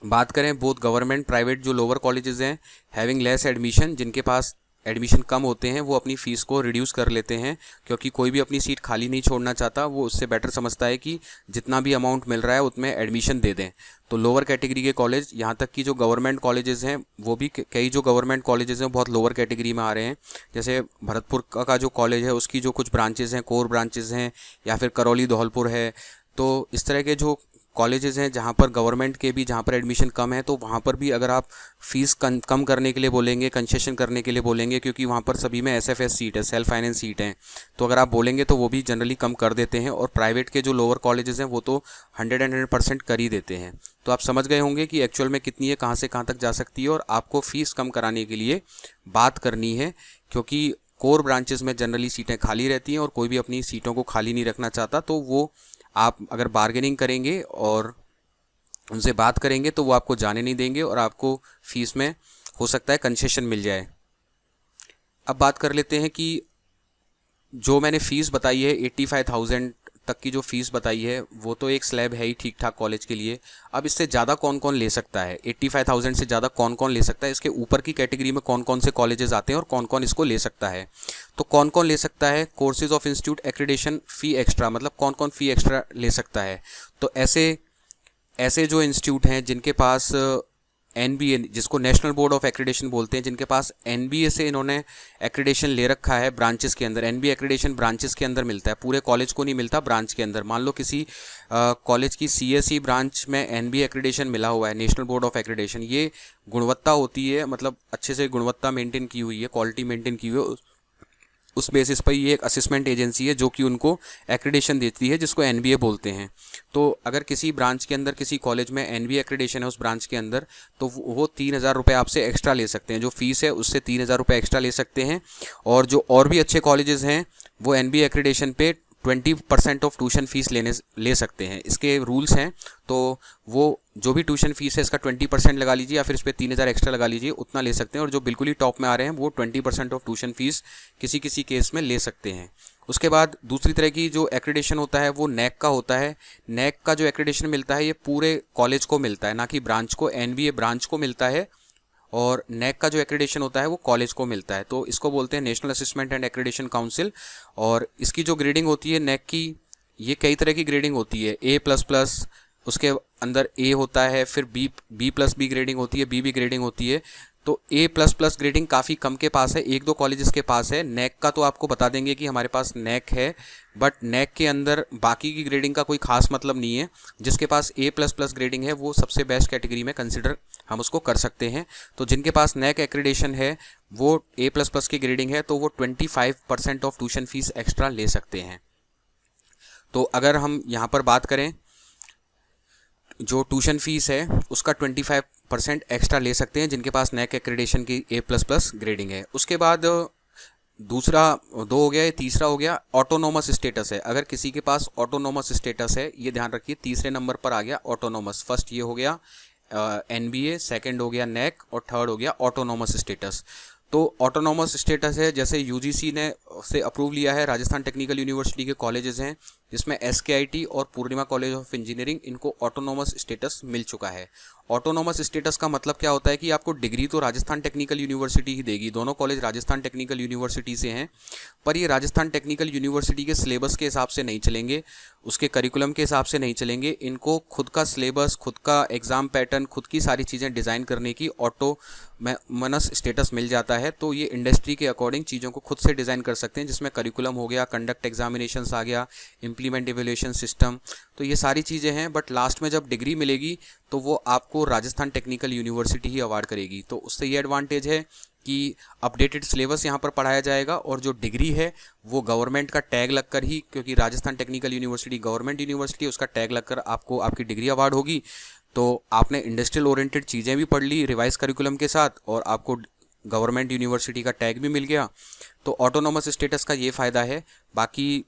बात करें बोथ गवर्नमेंट प्राइवेट जो लोअर कॉलेजेस हैं हैविंग लेस एडमिशन, जिनके पास एडमिशन कम होते हैं, वो अपनी फ़ीस को रिड्यूस कर लेते हैं, क्योंकि कोई भी अपनी सीट खाली नहीं छोड़ना चाहता। वो उससे बेटर समझता है कि जितना भी अमाउंट मिल रहा है उसमें एडमिशन दे दें। तो लोअर कैटेगरी के कॉलेज, यहाँ तक कि जो गवर्नमेंट कॉलेजेस हैं, वो भी कई जो गवर्नमेंट कॉलेजेस हैं बहुत लोअर कैटेगरी में आ रहे हैं। जैसे भरतपुर का जो कॉलेज है उसकी जो कुछ ब्रांचेज़ हैं, कोर ब्रांचेज़ हैं, या फिर करौली धौलपुर है। तो इस तरह के जो कॉलेजेस हैं जहाँ पर गवर्नमेंट के भी, जहाँ पर एडमिशन कम है, तो वहाँ पर भी अगर आप फ़ीस कम करने के लिए बोलेंगे, कंसेशन करने के लिए बोलेंगे, क्योंकि वहाँ पर सभी में SFS सीट है, सेल्फ फाइनेंस सीट हैं, तो अगर आप बोलेंगे तो वो भी जनरली कम कर देते हैं। और प्राइवेट के जो लोअर कॉलेजेस हैं वो तो 100% कर ही देते हैं। तो आप समझ गए होंगे कि एक्चुअल में कितनी है, कहाँ से कहाँ तक जा सकती है, और आपको फ़ीस कम कराने के लिए बात करनी है, क्योंकि कोर ब्रांचेस में जनरली सीटें खाली रहती हैं और कोई भी अपनी सीटों को खाली नहीं रखना चाहता। तो वो आप अगर बार्गेनिंग करेंगे और उनसे बात करेंगे तो वो आपको जाने नहीं देंगे, और आपको फ़ीस में हो सकता है कंसेशन मिल जाए। अब बात कर लेते हैं कि जो मैंने फ़ीस बताई है 85,000 तक की जो फ़ीस बताई है वो तो एक स्लैब है ही ठीक ठाक कॉलेज के लिए। अब इससे ज़्यादा कौन कौन ले सकता है, 85,000 से ज़्यादा कौन कौन ले सकता है, इसके ऊपर की कैटेगरी में कौन कौन से कॉलेजेस आते हैं और कौन कौन इसको ले सकता है। तो कौन कौन ले सकता है, courses of institute accreditation fee extra, मतलब कौन कौन फ़ी एक्स्ट्रा ले सकता है। तो ऐसे जो इंस्टीट्यूट हैं जिनके पास NBA, जिसको नेशनल बोर्ड ऑफ एक्रेडिटेशन बोलते हैं, जिनके पास NBA से इन्होंने एक्रेडिटेशन ले रखा है ब्रांचेस के अंदर। NBA एक्रेडिटेशन ब्रांचेस के अंदर मिलता है, पूरे कॉलेज को नहीं मिलता, ब्रांच के अंदर। मान लो किसी कॉलेज की CSE ब्रांच में NBA एक्रेडिटेशन मिला हुआ है, नेशनल बोर्ड ऑफ एक्रेडिटेशन। ये गुणवत्ता होती है, मतलब अच्छे से गुणवत्ता मेंटेन की हुई है, क्वालिटी मेंटेन की हुई है, उस बेसिस पर ये एक असेसमेंट एजेंसी है जो कि उनको एक्रेडिटेशन देती है, जिसको NBA बोलते हैं। तो अगर किसी ब्रांच के अंदर, किसी कॉलेज में NBA एक्रेडिटेशन है उस ब्रांच के अंदर, तो वो 3,000 रुपये आपसे एक्स्ट्रा ले सकते हैं। जो फीस है उससे 3,000 रुपये एक्स्ट्रा ले सकते हैं। और जो और भी अच्छे कॉलेजेस हैं वो NBA एक्रेडिटेशन पे 20% ऑफ ट्यूशन फीस ले सकते हैं। इसके रूल्स हैं, तो वो जो भी ट्यूशन फीस है इसका 20% लगा लीजिए या फिर इस पर 3,000 एक्स्ट्रा लगा लीजिए, उतना ले सकते हैं। और जो बिल्कुल ही टॉप में आ रहे हैं वो 20% ऑफ ट्यूशन फीस किसी किसी केस में ले सकते हैं। उसके बाद दूसरी तरह की जो एक्रेडिटेशन होता है वो NAAC का होता है। NAAC का जो एक्रेडिटेशन मिलता है ये पूरे कॉलेज को मिलता है, ना कि ब्रांच को। NBA ब्रांच को मिलता है और NAAC का जो एक्रेडिटेशन होता है वो कॉलेज को मिलता है। तो इसको बोलते हैं national assessment and accreditation council. और इसकी जो ग्रेडिंग होती है NAAC की, ये कई तरह की ग्रेडिंग होती है। A++, उसके अंदर A होता है, फिर B+B ग्रेडिंग होती है, BB ग्रेडिंग होती है। तो A++ ग्रेडिंग काफ़ी कम के पास है, एक दो कॉलेजेस के पास है। NAAC का तो आपको बता देंगे कि हमारे पास NAAC है, बट NAAC के अंदर बाकी की ग्रेडिंग का कोई खास मतलब नहीं है। जिसके पास A++ ग्रेडिंग है वो सबसे बेस्ट कैटेगरी में कंसिडर हम उसको कर सकते हैं। तो जिनके पास NAAC एक्रेडिटेशन है, वो A++ की ग्रेडिंग है, तो वो 25% ऑफ ट्यूशन फीस एक्स्ट्रा ले सकते हैं। तो अगर हम यहाँ पर बात करें, जो ट्यूशन फीस है उसका 25% एक्स्ट्रा ले सकते हैं जिनके पास NAAC एक्रेडिटेशन की A++ ग्रेडिंग है। उसके बाद दूसरा 2 हो गया, तीसरा हो गया ऑटोनोमस स्टेटस है। अगर किसी के पास ऑटोनोमस स्टेटस है, ये ध्यान रखिए, तीसरे नंबर पर आ गया ऑटोनोमस। फर्स्ट ये हो गया NBA, सेकंड हो गया NAAC और थर्ड हो गया ऑटोनोमस स्टेटस। तो ऑटोनोमस स्टेटस है, जैसे UGC ने से अप्रूव लिया है, राजस्थान टेक्निकल यूनिवर्सिटी के कॉलेजेस हैं जिसमें SKIT और पूर्णिमा कॉलेज ऑफ इंजीनियरिंग, इनको ऑटोनोमस स्टेटस मिल चुका है। ऑटोनोमस स्टेटस का मतलब क्या होता है कि आपको डिग्री तो राजस्थान टेक्निकल यूनिवर्सिटी ही देगी। दोनों कॉलेज राजस्थान टेक्निकल यूनिवर्सिटी से हैं, पर ये राजस्थान टेक्निकल यूनिवर्सिटी के सिलेबस के हिसाब से नहीं चलेंगे, उसके करिकुलम के हिसाब से नहीं चलेंगे। इनको खुद का सिलेबस, खुद का एग्ज़ाम पैटर्न, खुद की सारी चीज़ें डिज़ाइन करने की ऑटोनोमस स्टेटस मिल जाता है। तो ये इंडस्ट्री के अकॉर्डिंग चीज़ों को खुद से डिज़ाइन कर सकते हैं, जिसमें करिकुलम हो गया, कंडक्ट एग्जामिनेशंस आ गया, इम्प्लीमेंट इवैल्यूएशन सिस्टम, तो ये सारी चीज़ें हैं। बट लास्ट में जब डिग्री मिलेगी तो वो आपको राजस्थान टेक्निकल यूनिवर्सिटी ही अवार्ड करेगी। तो उससे ये एडवांटेज है कि अपडेटेड सिलेबस यहाँ पर पढ़ाया जाएगा और जो डिग्री है वो गवर्नमेंट का टैग लगकर ही, क्योंकि Rajasthan technical university government university, उसका टैग लगकर आपको आपकी डिग्री अवार्ड होगी। तो आपने इंडस्ट्रियल ओरिएंटेड चीज़ें भी पढ़ ली रिवाइज करिकुलम के साथ और आपको गवर्नमेंट यूनिवर्सिटी का टैग भी मिल गया। तो ऑटोनोमस स्टेटस का ये फ़ायदा है। बाकी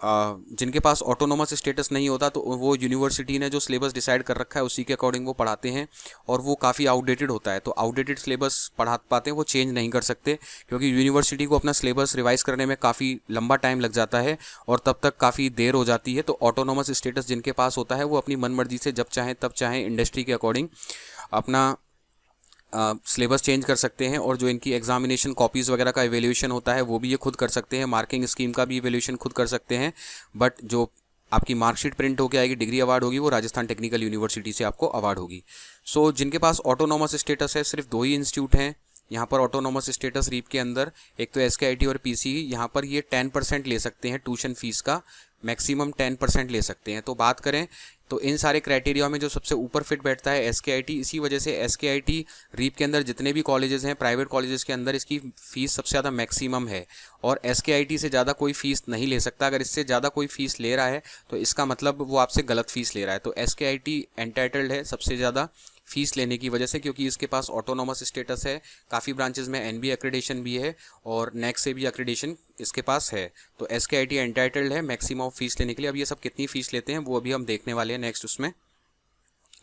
जिनके पास ऑटोनोमस स्टेटस नहीं होता तो वो यूनिवर्सिटी ने जो सिलेबस डिसाइड कर रखा है उसी के अकॉर्डिंग वो पढ़ाते हैं और वो काफ़ी आउटडेटेड होता है। तो आउटडेटेड सिलेबस पढ़ा पाते हैं, वो चेंज नहीं कर सकते, क्योंकि यूनिवर्सिटी को अपना सिलेबस रिवाइज करने में काफ़ी लंबा टाइम लग जाता है और तब तक काफ़ी देर हो जाती है। तो ऑटोनोमस स्टेटस जिनके पास होता है वो अपनी मनमर्जी से जब चाहें तब चाहें इंडस्ट्री के अकॉर्डिंग अपना सिलेबस चेंज कर सकते हैं। और जो इनकी एग्जामिनेशन कॉपीज़ वगैरह का इवैल्यूएशन होता है वो भी ये खुद कर सकते हैं, मार्किंग स्कीम का भी इवैल्यूएशन खुद कर सकते हैं। बट जो आपकी मार्कशीट प्रिंट होकर आएगी, डिग्री अवार्ड होगी, वो राजस्थान टेक्निकल यूनिवर्सिटी से आपको अवार्ड होगी। सो जिनके पास ऑटोनोमस स्टेटस है, सिर्फ 2 ही इंस्टीट्यूट हैं यहाँ पर ऑटोनोमस स्टेटस रीप के अंदर, एक तो SKIT और PCE। यहाँ पर ये 10% ले सकते हैं ट्यूशन फीस का, मैक्सिमम 10% ले सकते हैं। तो बात करें तो इन सारे क्राइटेरिया में जो सबसे ऊपर फिट बैठता है SKIT। इसी वजह से SKIT रीप के अंदर जितने भी कॉलेजेस हैं, प्राइवेट कॉलेजेस के अंदर इसकी फ़ीस सबसे ज़्यादा मैक्सिमम है और SKIT से ज़्यादा कोई फ़ीस नहीं ले सकता। अगर इससे ज़्यादा कोई फ़ीस ले रहा है तो इसका मतलब वो आपसे गलत फ़ीस ले रहा है। तो SKIT एंटाइटल्ड है सबसे ज़्यादा फ़ीस लेने की वजह से, क्योंकि इसके पास ऑटोनोमस स्टेटस है, काफ़ी ब्रांचेस में NBA एक्रेडिटेशन भी है और NAAC से भी एक्रेडिटेशन इसके पास है। तो SKIT एंटाइटल्ड है मैक्सिमम फ़ीस लेने के लिए। अब ये सब कितनी फ़ीस लेते हैं वो अभी हम देखने वाले हैं नेक्स्ट उसमें।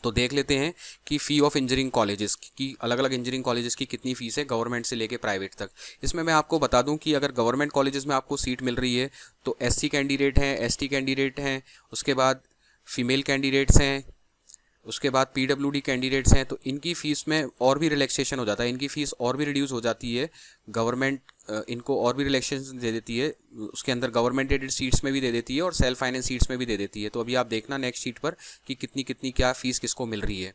तो देख लेते हैं कि फ़ी ऑफ इंजीनियरिंग कॉलेजेस की, अलग अलग इंजीनियरिंग कॉलेजेस की कितनी फ़ीस है गवर्नमेंट से लेके प्राइवेट तक। इसमें मैं आपको बता दूं कि अगर गवर्नमेंट कॉलेजेस में आपको सीट मिल रही है तो एससी कैंडिडेट हैं, एसटी कैंडिडेट हैं, उसके बाद फीमेल कैंडिडेट्स हैं, उसके बाद पीडब्ल्यूडी कैंडिडेट्स हैं, तो इनकी फ़ीस में और भी रिलैक्सेशन हो जाता है, इनकी फ़ीस और भी रिड्यूस हो जाती है। गवर्नमेंट इनको और भी रिलैक्सेशन दे देती है, उसके अंदर गवर्नमेंट एडेड सीट्स में भी दे देती है और सेल्फ फाइनेंस सीट्स में भी दे देती है। तो अभी आप देखना नेक्स्ट शीट पर कि कितनी कितनी क्या फ़ीस किसको मिल रही है।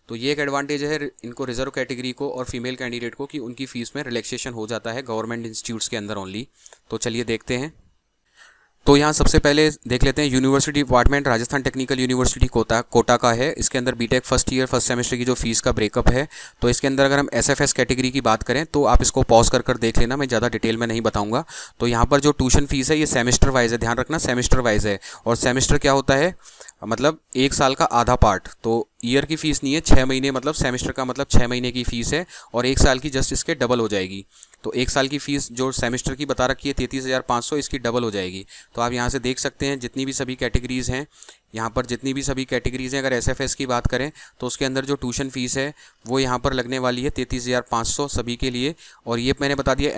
तो ये एक एडवांटेज है इनको रिजर्व कैटेगरी को और फीमेल कैंडिडेट को कि उनकी फ़ीस में रिलैक्सेशन हो जाता है गवर्नमेंट इंस्टीट्यूट्स के अंदर ओनली। तो चलिए देखते हैं। तो यहाँ सबसे पहले देख लेते हैं university department Rajasthan technical university Kota का है। इसके अंदर BTech first year first semester की जो फीस का ब्रेकअप है, तो इसके अंदर अगर हम एसएफएस कैटेगरी की बात करें तो आप इसको पॉज कर देख लेना, मैं ज़्यादा डिटेल में नहीं बताऊंगा। तो यहाँ पर जो ट्यूशन फीस है ये सेमेस्टर वाइज है, ध्यान रखना सेमेस्टर वाइज है। और सेमेस्टर क्या होता है, मतलब एक साल का आधा पार्ट। तो ईयर की फ़ीस नहीं है, 6 महीने, मतलब सेमेस्टर का मतलब 6 महीने की फ़ीस है और एक साल की जस्ट इसके डबल हो जाएगी। तो एक साल की फ़ीस जो सेमेस्टर की बता रखी है 33,500, इसकी डबल हो जाएगी। तो आप यहाँ से देख सकते हैं जितनी भी सभी कैटेगरीज़ हैं, यहाँ पर जितनी भी सभी कैटेगरीज़ हैं, अगर एसएफएस की बात करें तो उसके अंदर जो ट्यूशन फ़ीस है वो यहाँ पर लगने वाली है 33,500 सभी के लिए। और ये मैंने बता दिया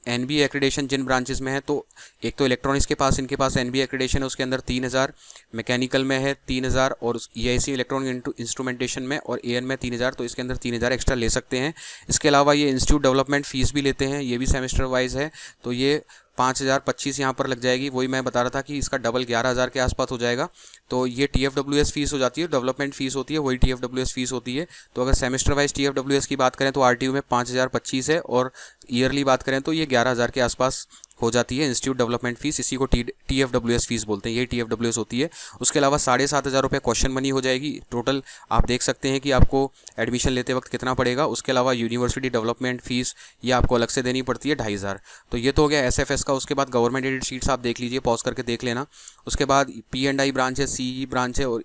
एनबी एक्रेडिशन जिन ब्रांचेस में है, तो एक तो इलेक्ट्रॉनिक्स के पास इनके पास एनबी एक्रेडिशन है, उसके अंदर 3,000, मैकेनिकल में है 3,000 और ईआईसी इलेक्ट्रॉनिक इंस्ट्रूमेंटेशन में और एएन में 3,000, तो इसके अंदर 3,000 एक्स्ट्रा ले सकते हैं। इसके अलावा ये इंस्टीट्यूट डेवलपमेंट फ़ीस भी लेते हैं, ये भी सेमेस्टर वाइज है, तो ये 5,025 यहाँ पर लग जाएगी। वही मैं बता रहा था कि इसका डबल 11,000 के आसपास हो जाएगा। तो ये TFWS फीस हो जाती है, डेवलपमेंट फ़ीस होती है, वही TFWS फीस होती है। तो अगर सेमेस्टर वाइज TFWS की बात करें तो RTU में 5,025 है और ईयरली बात करें तो ये 11,000 के आसपास हो जाती है इंस्टीट्यूट डेवलपमेंट फीस। इसी को TFWS फीस बोलते हैं, ये TFWS होती है। उसके अलावा 7,500 रुपये क्वेश्चन मनी हो जाएगी। टोटल आप देख सकते हैं कि आपको एडमिशन लेते वक्त कितना पड़ेगा। उसके अलावा यूनिवर्सिटी डेवलपमेंट फ़ीस ये आपको अलग से देनी पड़ती है 2,500। तो ये तो हो गया एसएफएस का। उसके बाद गवर्नमेंट एडेड सीट्स आप देख लीजिए, पॉज करके देख लेना। उसके बाद P&I ब्रांच है, CE ब्रांच है और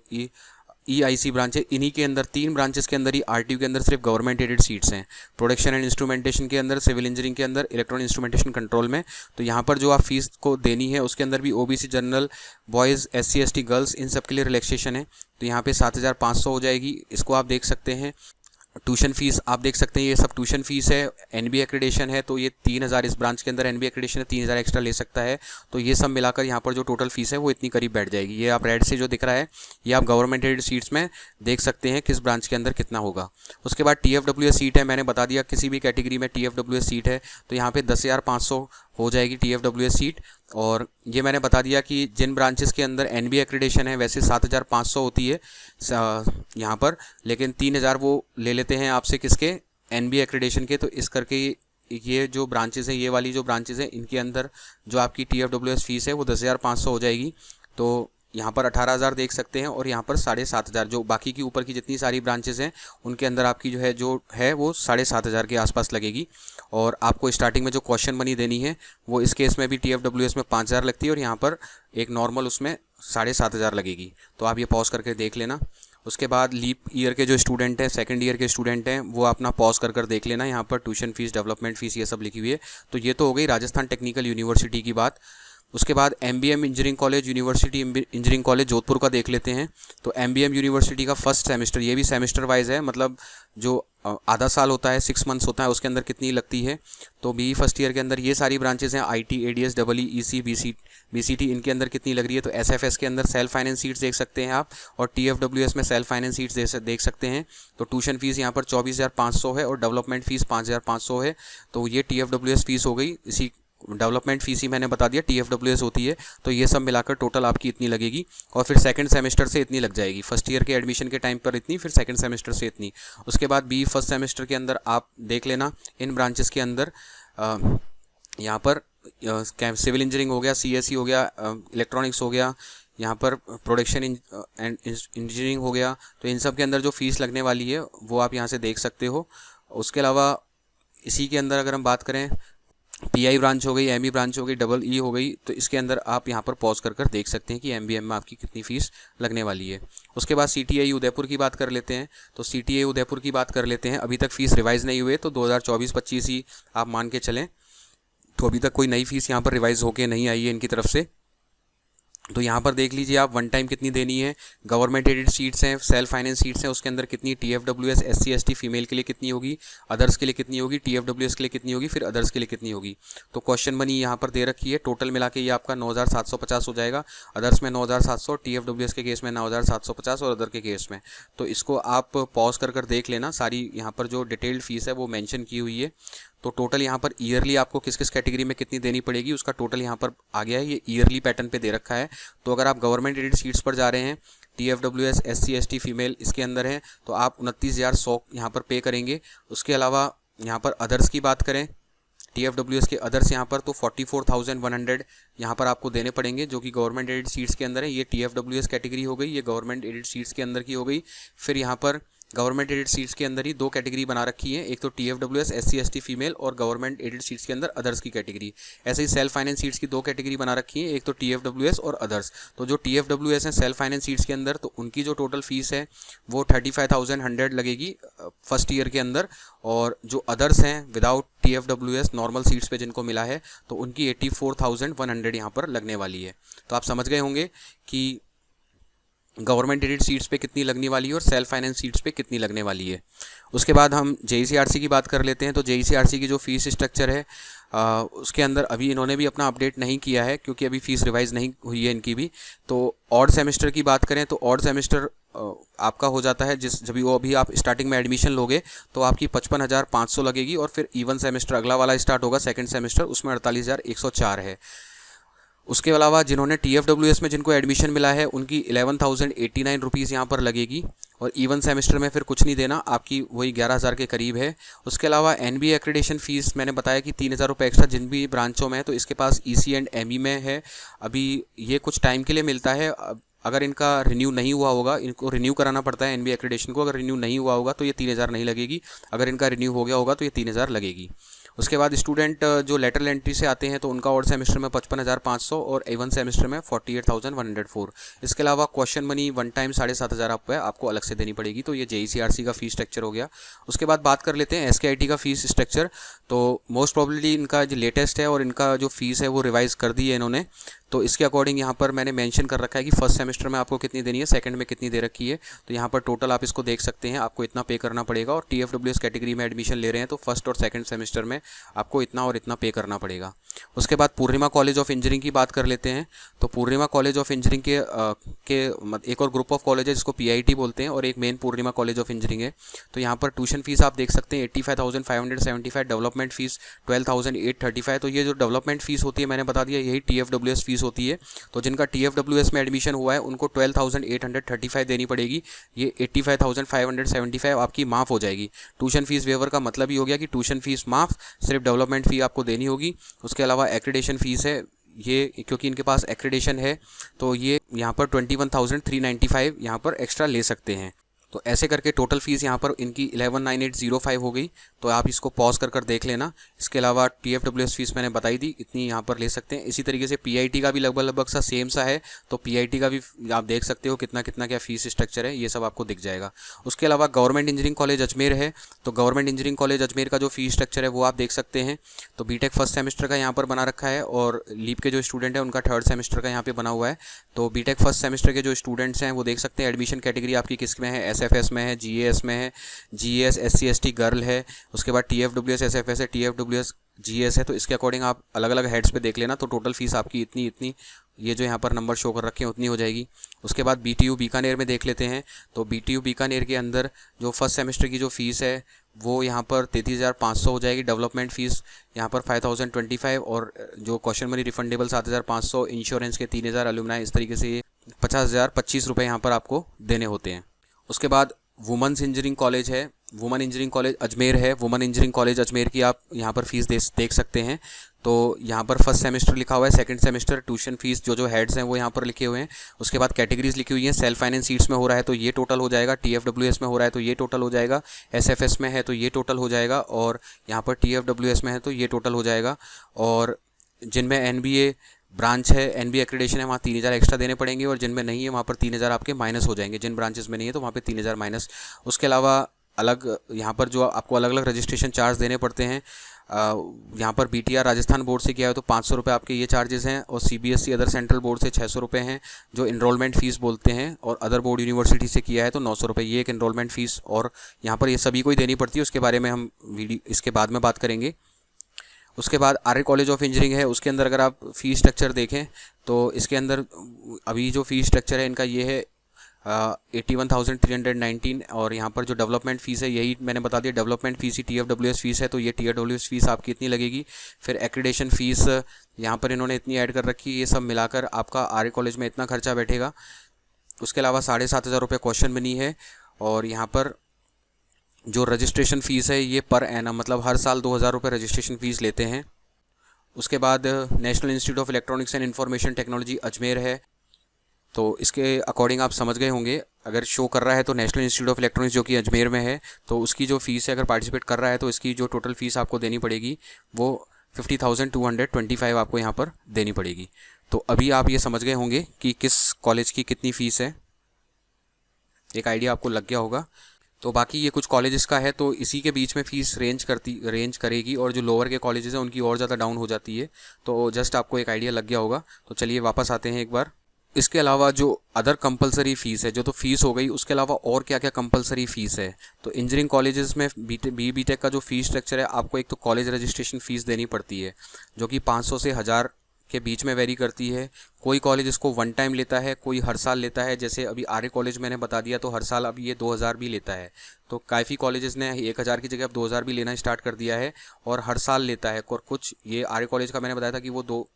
EIC ब्रांच है। इन्हीं के अंदर 3 ब्रांचेस के अंदर ही RTU के अंदर सिर्फ गवर्नमेंट एडेड सीट्स हैं। प्रोडक्शन एंड इंस्ट्रूमेंटेशन के अंदर, सिविल इंजीनियरिंग के अंदर, इलेक्ट्रॉनिक इंस्ट्रूमेंटेशन कंट्रोल में। तो यहाँ पर जो आप फीस को देनी है उसके अंदर भी OBC general, boys, SC ST girls, इन सब के लिए रिलैक्सेशन है। तो यहाँ पे 7,500 हो जाएगी, इसको आप देख सकते हैं। ट्यूशन फीस आप देख सकते हैं, ये सब ट्यूशन फीस है। NB एक्रेडिशन है तो ये 3,000, इस ब्रांच के अंदर NB एक्रेडिशन है, 3,000 एक्स्ट्रा ले सकता है। तो ये सब मिलाकर यहाँ पर जो टोटल फीस है वो इतनी करीब बैठ जाएगी। ये आप रेड से जो दिख रहा है ये आप गवर्नमेंट एडेड सीट्स में देख सकते हैं किस ब्रांच के अंदर कितना होगा। उसके बाद TFWS सीट है, मैंने बता दिया किसी भी कैटेगरी में TFWS सीट है तो यहाँ पर 10,500 हो जाएगी TFWS सीट। और ये मैंने बता दिया कि जिन ब्रांचेस के अंदर NB एक्रेडिशन है वैसे 7,500 होती है यहाँ पर, लेकिन 3,000 वो ले लेते हैं आपसे किसके, NB एक्रेडिशन के। तो इस करके ये जो ब्रांचेस हैं, ये वाली जो ब्रांचेस हैं, इनके अंदर जो आपकी TFWS फीस है वो 10,500 हो जाएगी। तो यहाँ पर 18,000 देख सकते हैं और यहाँ पर 7,500, जो बाकी की ऊपर की जितनी सारी ब्रांचेस हैं उनके अंदर आपकी जो है वो 7,500 के आसपास लगेगी। और आपको स्टार्टिंग में जो क्वेश्चन मनी देनी है वो इस केस में भी TFWS में 5,000 लगती है और यहाँ पर एक नॉर्मल उसमें 7,500 लगेगी। तो आप ये पॉज करके देख लेना। उसके बाद लीप ईयर के जो स्टूडेंट हैं, सेकंड ईयर के स्टूडेंट हैं, वो अपना पॉज कर देख लेना। यहाँ पर ट्यूशन फीस, डेवलपमेंट फीस ये सब लिखी हुई है। तो ये तो हो गई राजस्थान टेक्निकल यूनिवर्सिटी की बात। उसके बाद MBM engineering college, university engineering college Jodhpur का देख लेते हैं। तो MBM यूनिवर्सिटी का फर्स्ट सेमेस्टर, ये भी सेमेस्टर वाइज है, मतलब जो आधा साल होता है, 6 मंथ्स होता है, उसके अंदर कितनी लगती है। तो BE फर्स्ट ईयर के अंदर ये सारी ब्रांचेस हैं, IT, ADS, EE, EC, BCT, इनके अंदर कितनी लग रही है। तो SFS के अंदर सेल्फ फाइनेंस सीट्स देख सकते हैं आप और TFWS में सेल्फ फाइनेंस सीट्स देख सकते हैं। तो ट्यूशन फीस यहाँ पर 24,500 है और डेवलपमेंट फीस 5,500 है। तो ये TFWS फीस हो गई। इसी डेवलपमेंट फीस ही मैंने बता दिया TFWS होती है। तो ये सब मिलाकर टोटल आपकी इतनी लगेगी और फिर सेकंड सेमेस्टर से इतनी लग जाएगी। फर्स्ट ईयर के एडमिशन के टाइम पर इतनी, फिर सेकंड सेमेस्टर से इतनी। उसके बाद BE फर्स्ट सेमेस्टर के अंदर आप देख लेना इन ब्रांचेस के अंदर यहाँ पर सिविल इंजीनियरिंग हो गया, CSE हो गया, इलेक्ट्रॉनिक्स हो गया, यहाँ पर प्रोडक्शन एंड इंजीनियरिंग हो गया। तो इन सब के अंदर जो फीस लगने वाली है वो आप यहाँ से देख सकते हो। उसके अलावा इसी के अंदर अगर हम बात करें, PI ब्रांच हो गई, ME ब्रांच हो गई, EE हो गई, तो इसके अंदर आप यहाँ पर पॉज कर देख सकते हैं कि MBM में आपकी कितनी फ़ीस लगने वाली है। उसके बाद CTI उदयपुर की बात कर लेते हैं। तो CTI उदयपुर की बात कर लेते हैं। अभी तक फ़ीस रिवाइज़ नहीं हुई है, तो 2024-25 ही आप मान के चलें। तो अभी तक कोई नई फ़ीस यहाँ पर रिवाइज़ होके नहीं आई है इनकी तरफ से। तो यहाँ पर देख लीजिए आप वन टाइम कितनी देनी है, गवर्नमेंट एडेड सीट्स हैं, सेल्फ फाइनेंस सीट्स हैं, उसके अंदर कितनी TFWS SC ST फीमेल के लिए कितनी होगी, अदर्स के लिए कितनी होगी, TFWS के लिए कितनी होगी, फिर अदर्स के लिए कितनी होगी। तो क्वेश्चन मनी यहाँ पर दे रखी है, टोटल मिला के ये आपका 9,750 हो जाएगा। अदर्स में 9,700, TFWS के केस में 9,750 और अदर के केस में। तो इसको आप पॉज कर देख लेना, सारी यहाँ पर जो डिटेल्ड फीस है वो मेंशन की हुई है। तो टोटल यहाँ पर ईयरली आपको किस किस कैटेगरी में कितनी देनी पड़ेगी उसका टोटल यहाँ पर आ गया है, ये ईयरली पैटर्न पे दे रखा है। तो अगर आप गवर्नमेंट एडेड सीट्स पर जा रहे हैं, TFWS SC ST फीमेल इसके अंदर है, तो आप 29,100 यहाँ पर पे करेंगे। उसके अलावा यहाँ पर अदर्स की बात करें, TFWS के अदर्स यहाँ पर तो 44,100 यहाँ पर आपको देने पड़ेंगे, जो कि गवर्नमेंट एडेड सीट्स के अंदर है। ये TFWS कैटेगरी हो गई, ये गवर्नमेंट एडेड सीट्स के अंदर की हो गई। फिर यहाँ पर गवर्नमेंट एडेड सीट्स के अंदर ही दो कैटेगरी बना रखी है, एक तो TFWS SC ST फीमेल और गवर्नमेंट एडेड सीट्स के अंदर अदर्स की कैटेगरी। ऐसे ही सेल्फ फाइनेंस सीट्स की दो कैटेगरी बना रखी है, एक तो TFWS और अदर्स। तो जो TFWS हैं सेल्फ फाइनेंस सीट्स के अंदर, तो उनकी जो टोटल फीस है वो 35,100 लगेगी फर्स्ट ईयर के अंदर, और जो अदर्स हैं विदाउट TFWS नॉर्मल सीट्स पे जिनको मिला है, तो उनकी 84,100 यहाँ पर लगने वाली है। तो आप समझ गए होंगे कि गवर्नमेंट एडेड सीट्स पे कितनी लगने वाली है और सेल्फ फाइनेंस सीट्स पे कितनी लगने वाली है। उसके बाद हम JEC-RC की बात कर लेते हैं। तो JEC-RC की जो फीस स्ट्रक्चर है उसके अंदर अभी इन्होंने भी अपना अपडेट नहीं किया है, क्योंकि अभी फीस रिवाइज नहीं हुई है इनकी भी। तो ऑड सेमेस्टर की बात करें तो ऑड सेमेस्टर आपका हो जाता है जब वो अभी आप स्टार्टिंग में एडमिशन लोगे तो आपकी 55,500 लगेगी, और फिर इवन सेमेस्टर अगला वाला स्टार्ट होगा सेकेंड सेमेस्टर, उसमें 48,104 है। उसके अलावा जिन्होंने TFWS में जिनको एडमिशन मिला है उनकी 11,089 रुपीज़ यहाँ पर लगेगी, और इवन सेमेस्टर में फिर कुछ नहीं देना, आपकी वही 11,000 के करीब है। उसके अलावा NBA एक्रेडिशन फ़ीस मैंने बताया कि 3,000 रुपये एक्स्ट्रा जिन भी ब्रांचों में है, तो इसके पास EC एंड ME में है। अभी ये कुछ टाइम के लिए मिलता है, अगर इनका रिन्यू नहीं हुआ होगा, इनको रिन्यू कराना पड़ता है NBA एक्रेडिशन को, अगर रिन्यू नहीं हुआ होगा तो ये 3,000 नहीं लगेगी, अगर इनका रिन्यू हो गया होगा तो ये 3,000 लगेगी। उसके बाद स्टूडेंट जो लेटरल एंट्री से आते हैं तो उनका और सेमेस्टर में 55,500 और एवन सेमेस्टर में 48,104। इसके अलावा क्वेश्चन मनी वन टाइम 7,500 रुपये आपको अलग से देनी पड़ेगी। तो ये JEC-RC का फीस स्ट्रक्चर हो गया। उसके बाद बात कर लेते हैं SKIT का फीस स्ट्रक्चर। तो मोस्ट प्रॉब्लली इनका जो लेटेस्ट है और इनका जो फीस है वो रिवाइज़ कर दी है इन्होंने। तो इसके अकॉर्डिंग यहाँ पर मैंने मेंशन कर रखा है कि फर्स्ट सेमेस्टर में आपको कितनी देनी है, सेकंड में कितनी दे रखी है। तो यहाँ पर टोटल आप इसको देख सकते हैं, आपको इतना पे करना पड़ेगा। और TFWS कैटेगरी में एडमिशन ले रहे हैं तो फर्स्ट और सेकंड सेमेस्टर में आपको इतना और इतना पे करना पड़ेगा। उसके बाद पूर्णिमा कॉलेज ऑफ इंजीनियरिंग की बात कर लेते हैं। तो पूर्णिमा कॉलेज ऑफ इंजीनियरिंग के एक और ग्रुप ऑफ कॉलेज है जिसको PIT बोलते हैं, और एक main Purnima college of engineering है। तो यहाँ पर ट्यूशन फीस आप देख सकते हैं 85,575, डेवलपमेंट फीस 12,835। तो ये जो डेवलपमेंट फीस होती है मैंने बता दिया यही TFWS फीस होती है। तो जिनका TFWS में एडमिशन हुआ है उनको 12,835 देनी पड़ेगी। ये 85,575 आपकी माफ़ हो जाएगी। ट्यूशन फीस वेवर का मतलब ही हो गया कि ट्यूशन फीस माफ़, सिर्फ डेवलपमेंट फ़ी आपको देनी होगी। उसके अलावा एक्रेडिटेशन फ़ीस है ये, क्योंकि इनके पास एक्रेडिटेशन है तो ये यहाँ पर 21,395 यहाँ पर एक्स्ट्रा ले सकते हैं। तो ऐसे करके टोटल फीस यहाँ पर इनकी 11,9805 हो गई। तो आप इसको पॉज कर देख लेना। इसके अलावा TFWS फीस मैंने बताई दी, इतनी यहाँ पर ले सकते हैं। इसी तरीके से PIT का भी लगभग सा सेम सा है, तो PIT का भी आप देख सकते हो कितना कितना क्या फीस स्ट्रक्चर है, ये सब आपको दिख जाएगा। उसके अलावा गवर्नमेंट इंजीनियरिंग कॉलेज अजमेर है। तो गवर्नमेंट इंजीनियरिंग कॉलेज अजमेर का जो फीस स्ट्रक्चर है वो आप देख सकते हैं। तो BTech फर्स्ट सेमेस्टर का यहाँ पर बना रखा है, और लीप के जो स्टूडेंट हैं उनका थर्ड सेमेस्टर का यहाँ पे बना हुआ है। तो BTech फर्स्ट सेमेस्टर के जो स्टूडेंट्स हैं वो देख सकते हैं एडमिशन कैटेगरी आपकी किस में है, SFS में है, GAS में है, GAS SC ST गर्ल है। उसके बाद TFWS SFS है, TFWS GAS है। तो इसके अकॉर्डिंग आप अलग अलग हेड्स पे देख लेना। तो टोटल फीस आपकी इतनी इतनी, ये जो यहाँ पर नंबर शो कर रखे हैं उतनी हो जाएगी। उसके बाद BTU बीकानेर में देख लेते हैं। तो BTU बीकानेर के अंदर जो फर्स्ट सेमेस्टर की जो फ़ीस है वो यहाँ पर 33,500 हो जाएगी। डेवलपमेंट फ़ीस यहाँ पर 5,025, और जो क्वेश्चन मनी रिफंडेबल 7,500, इंश्योरेंस के 3,000, अलुमनाई, इस तरीके से 50,025 रुपये यहाँ पर आपको देने होते हैं। उसके बाद वुमेंस इंजीनियरिंग कॉलेज है, वुमेन इंजीनियरिंग कॉलेज अजमेर है। वुमेन इंजीनियरिंग कॉलेज अजमेर की आप यहाँ पर फीस देख सकते हैं। तो यहाँ पर फर्स्ट सेमेस्टर लिखा हुआ है, सेकंड सेमेस्टर ट्यूशन फीस जो हेड्स हैं वो यहाँ पर लिखे हुए हैं। उसके बाद कैटेगरीज लिखी हुई हैं। सेल्फ फाइनेंस सीट्स में हो रहा है तो ये टोटल हो जाएगा, TFWS में हो रहा है तो ये टोटल हो जाएगा, SFS में है तो ये टोटल हो जाएगा, और यहाँ पर TFWS में है तो ये टोटल हो जाएगा। और जिनमें NBA ब्रांच है, NBA एक्रेडिटेशन है, वहाँ 3,000 एक्स्ट्रा देने पड़ेंगे, और जिनमें नहीं है वहाँ पर 3,000 आपके माइनस हो जाएंगे। जिन ब्रांचेस में नहीं है तो वहाँ पे 3,000 माइनस। उसके अलावा अलग यहाँ पर जो आपको अलग अलग रजिस्ट्रेशन चार्ज देने पड़ते हैं। यहाँ पर BTR राजस्थान बोर्ड से किया है तो 500 रुपये आपके ये चार्जेस हैं, और CBSE अदर सेंट्रल बोर्ड से 600 रुपये हैं जो इनरोलमेंट फ़ीस बोलते हैं, और अदर बोर्ड यूनिवर्सिटी से किया है तो 900 रुपये ये एक इनरोलमेंट फ़ीस, और यहाँ पर ये सभी को ही देनी पड़ती है। उसके बारे में हम इसके बाद में बात करेंगे। उसके बाद आर्य कॉलेज ऑफ इंजीनियरिंग है, उसके अंदर अगर आप फ़ीस स्ट्रक्चर देखें तो इसके अंदर अभी जो फ़ीस स्ट्रक्चर है इनका ये है 81,319, और यहाँ पर जो डेवलपमेंट फ़ीस है यही मैंने बता दिया, डेवलपमेंट फ़ीस ही TFWS फ़ीस है, तो ये TFWS फ़ीस आपकी इतनी लगेगी। फिर एक्रीडेशन फ़ीस यहाँ पर इन्होंने इतनी ऐड कर रखी है, ये सब मिलाकर आपका आर्य कॉलेज में इतना खर्चा बैठेगा। उसके अलावा 7,500 रुपये क्वेश्चन मनी है, और यहाँ पर जो रजिस्ट्रेशन फ़ीस है ये पर एनम मतलब हर साल 2,000 रुपये रजिस्ट्रेशन फ़ीस लेते हैं। उसके बाद national institute of electronics and information technology Ajmer है, तो इसके अकॉर्डिंग आप समझ गए होंगे, अगर शो कर रहा है तो नेशनल इंस्टीट्यूट ऑफ इलेक्ट्रॉनिक्स जो कि अजमेर में है, तो उसकी जो फ़ीस है अगर पार्टिसिपेट कर रहा है तो इसकी जो टोटल फ़ीस आपको देनी पड़ेगी वो 50,225 आपको यहाँ पर देनी पड़ेगी। तो अभी आप ये समझ गए होंगे कि किस कॉलेज की कितनी फ़ीस है, एक आइडिया आपको लग गया होगा। तो बाकी ये कुछ कॉलेजेस का है, तो इसी के बीच में फ़ीस रेंज करेगी, और जो लोअर के कॉलेजेस हैं उनकी और ज़्यादा डाउन हो जाती है, तो जस्ट आपको एक आइडिया लग गया होगा। तो चलिए वापस आते हैं एक बार। इसके अलावा जो अदर कंपलसरी फ़ीस है, जो तो फ़ीस हो गई, उसके अलावा और क्या क्या कंपलसरी फ़ीस है। तो इंजीनियरिंग कॉलेजेस में BTech का जो फ़ीस स्ट्रक्चर है, आपको एक तो कॉलेज रजिस्ट्रेशन फ़ीस देनी पड़ती है जो कि 500 से 1000 के बीच में वेरी करती है। कोई कॉलेज इसको वन टाइम लेता है, कोई हर साल लेता है, जैसे अभी आर्य कॉलेज मैंने बता दिया तो हर साल अब ये 2000 भी लेता है। तो काफ़ी कॉलेजेस ने 1000 की जगह अब 2000 भी लेना स्टार्ट कर दिया है और हर साल लेता है। और कुछ ये आर्य कॉलेज का मैंने बताया था कि वो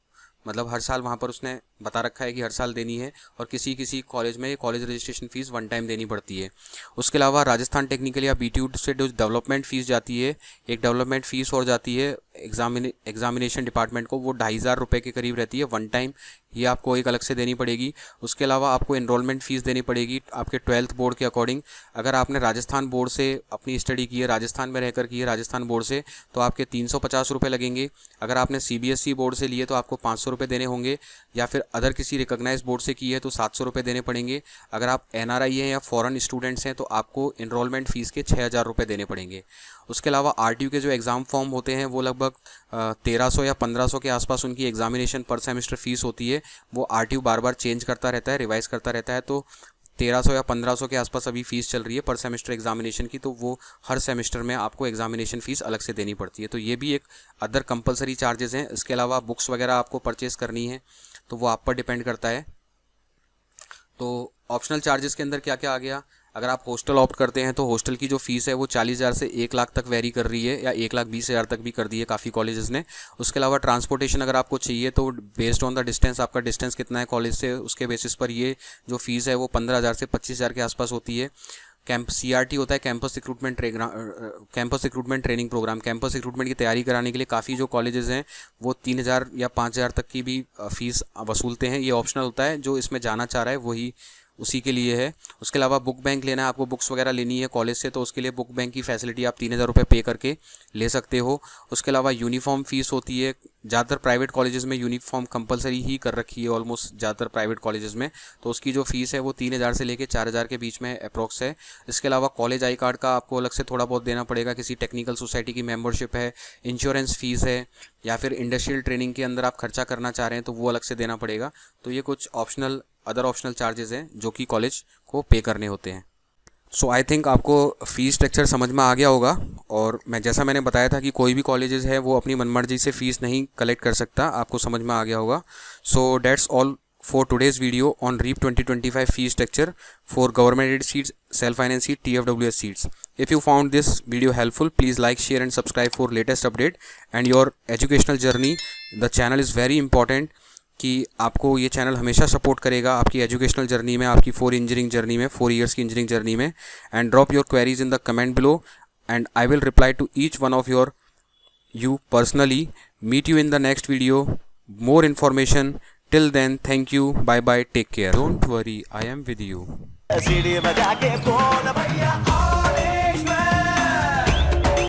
मतलब हर साल वहाँ पर उसने बता रखा है कि हर साल देनी है, और किसी किसी कॉलेज में college registration fees one time देनी पड़ती है। उसके अलावा राजस्थान टेक्निकल या BTU से जो डेवलपमेंट फ़ीस जाती है, एक डेवलपमेंट फ़ीस और जाती है एग्जामिनेशन डिपार्टमेंट को, वो 2,500 रुपये के करीब रहती है वन टाइम, ये आपको एक अलग से देनी पड़ेगी। उसके अलावा आपको एनरोलमेंट फ़ीस देनी पड़ेगी आपके 12th बोर्ड के अकॉर्डिंग। अगर आपने राजस्थान बोर्ड से अपनी स्टडी की है, राजस्थान में रहकर की है राजस्थान बोर्ड से, तो आपके 350 रुपये लगेंगे। अगर आपने CBSE बोर्ड से लिए तो आपको 500 रुपये देने होंगे, या फिर अदर किसी रिकॉग्नाइज बोर्ड से की है तो 700 रुपये देने पड़ेंगे। अगर आप NRI हैं या फॉरेन स्टूडेंट्स हैं तो आपको एनरोलमेंट फ़ीस के 6,000 रुपये देने पड़ेंगे। उसके अलावा RTU के जो एग्ज़ाम फॉर्म होते हैं वो लगभग 1300 या 1500 के आसपास उनकी एग्जामिनेशन पर सेमेस्टर फ़ीस होती है। वो RTU बार बार चेंज करता रहता है, रिवाइज़ करता रहता है, तो 1300 या 1500 के आसपास अभी फ़ीस चल रही है पर सेमेस्टर एग्जामिनेशन की, तो वो हर सेमेस्टर में आपको एग्जामिनेशन फ़ीस अलग से देनी पड़ती है। तो ये भी एक अदर कंपलसरी चार्जेस हैं। इसके अलावा बुक्स वगैरह आपको परचेज़ करनी है तो वो आप पर डिपेंड करता है। तो ऑप्शनल चार्जेस के अंदर क्या क्या आ गया, अगर आप हॉस्टल ऑप्ट करते हैं तो हॉस्टल की जो फ़ीस है वो 40,000 से 1 लाख तक वेरी कर रही है, या 1,20,000 तक भी कर दी है काफ़ी कॉलेजेस ने। उसके अलावा ट्रांसपोर्टेशन अगर आपको चाहिए तो बेस्ड ऑन द डिस्टेंस, आपका डिस्टेंस कितना है कॉलेज से, उसके बेसिस पर ये जो फ़ीस है वो 15,000 से 25,000 के आसपास होती है। CRT होता है campus recruitment training programme. Campus recruitment की तैयारी कराने के लिए काफ़ी जो कॉलेजेस हैं वो 3,000 या 5,000 तक की भी फ़ीस वसूलते हैं। ये ऑप्शनल होता है, जो इसमें जाना चाह रहा है वही उसी के लिए है। उसके अलावा बुक बैंक लेना है, आपको बुक्स वगैरह लेनी है कॉलेज से, तो उसके लिए बुक बैंक की फैसिलिटी आप 3,000 रुपये पे करके ले सकते हो। उसके अलावा यूनिफॉर्म फ़ीस होती है, ज़्यादातर प्राइवेट कॉलेजेस में यूनिफॉर्म कंपलसरी ही कर रखी है ऑलमोस्ट ज़्यादातर प्राइवेट कॉलेजेस में, तो उसकी जो फ़ीस है वो 3,000 से लेकर 4,000 के बीच में अप्रॉक्स है। इसके अलावा कॉलेज आई कार्ड का आपको अलग से थोड़ा बहुत देना पड़ेगा, किसी टेक्निकल सोसाइटी की मेंबरशिप है, इंश्योरेंस फ़ीस है, या फिर इंडस्ट्रियल ट्रेनिंग के अंदर आप खर्चा करना चाह रहे हैं तो वो अलग से देना पड़ेगा। तो ये कुछ अदर ऑप्शनल चार्जेस हैं जो कि कॉलेज को पे करने होते हैं। सो आई थिंक आपको फ़ीस स्ट्रक्चर समझ में आ गया होगा, और जैसा मैंने बताया था कि कोई भी कॉलेजेस है वो अपनी मनमर्जी से फ़ीस नहीं कलेक्ट कर सकता, आपको समझ में आ गया होगा। So that's all for today's video on REAP 2025 fee structure for government aided seats, self-finance seat, TFWS seats. If you found this video helpful, please like, share and subscribe for latest update and your educational journey. The channel is very important कि आपको ये channel हमेशा support करेगा आपकी educational journey में, आपकी 4 engineering journey में, 4 years की इंजीनियरिंग जर्नी में। And drop your queries in the comment below and I will reply to each one of you personally. Meet you in the next video. More information. Till then, thank you. Bye bye. Take care. Don't worry, I am with you.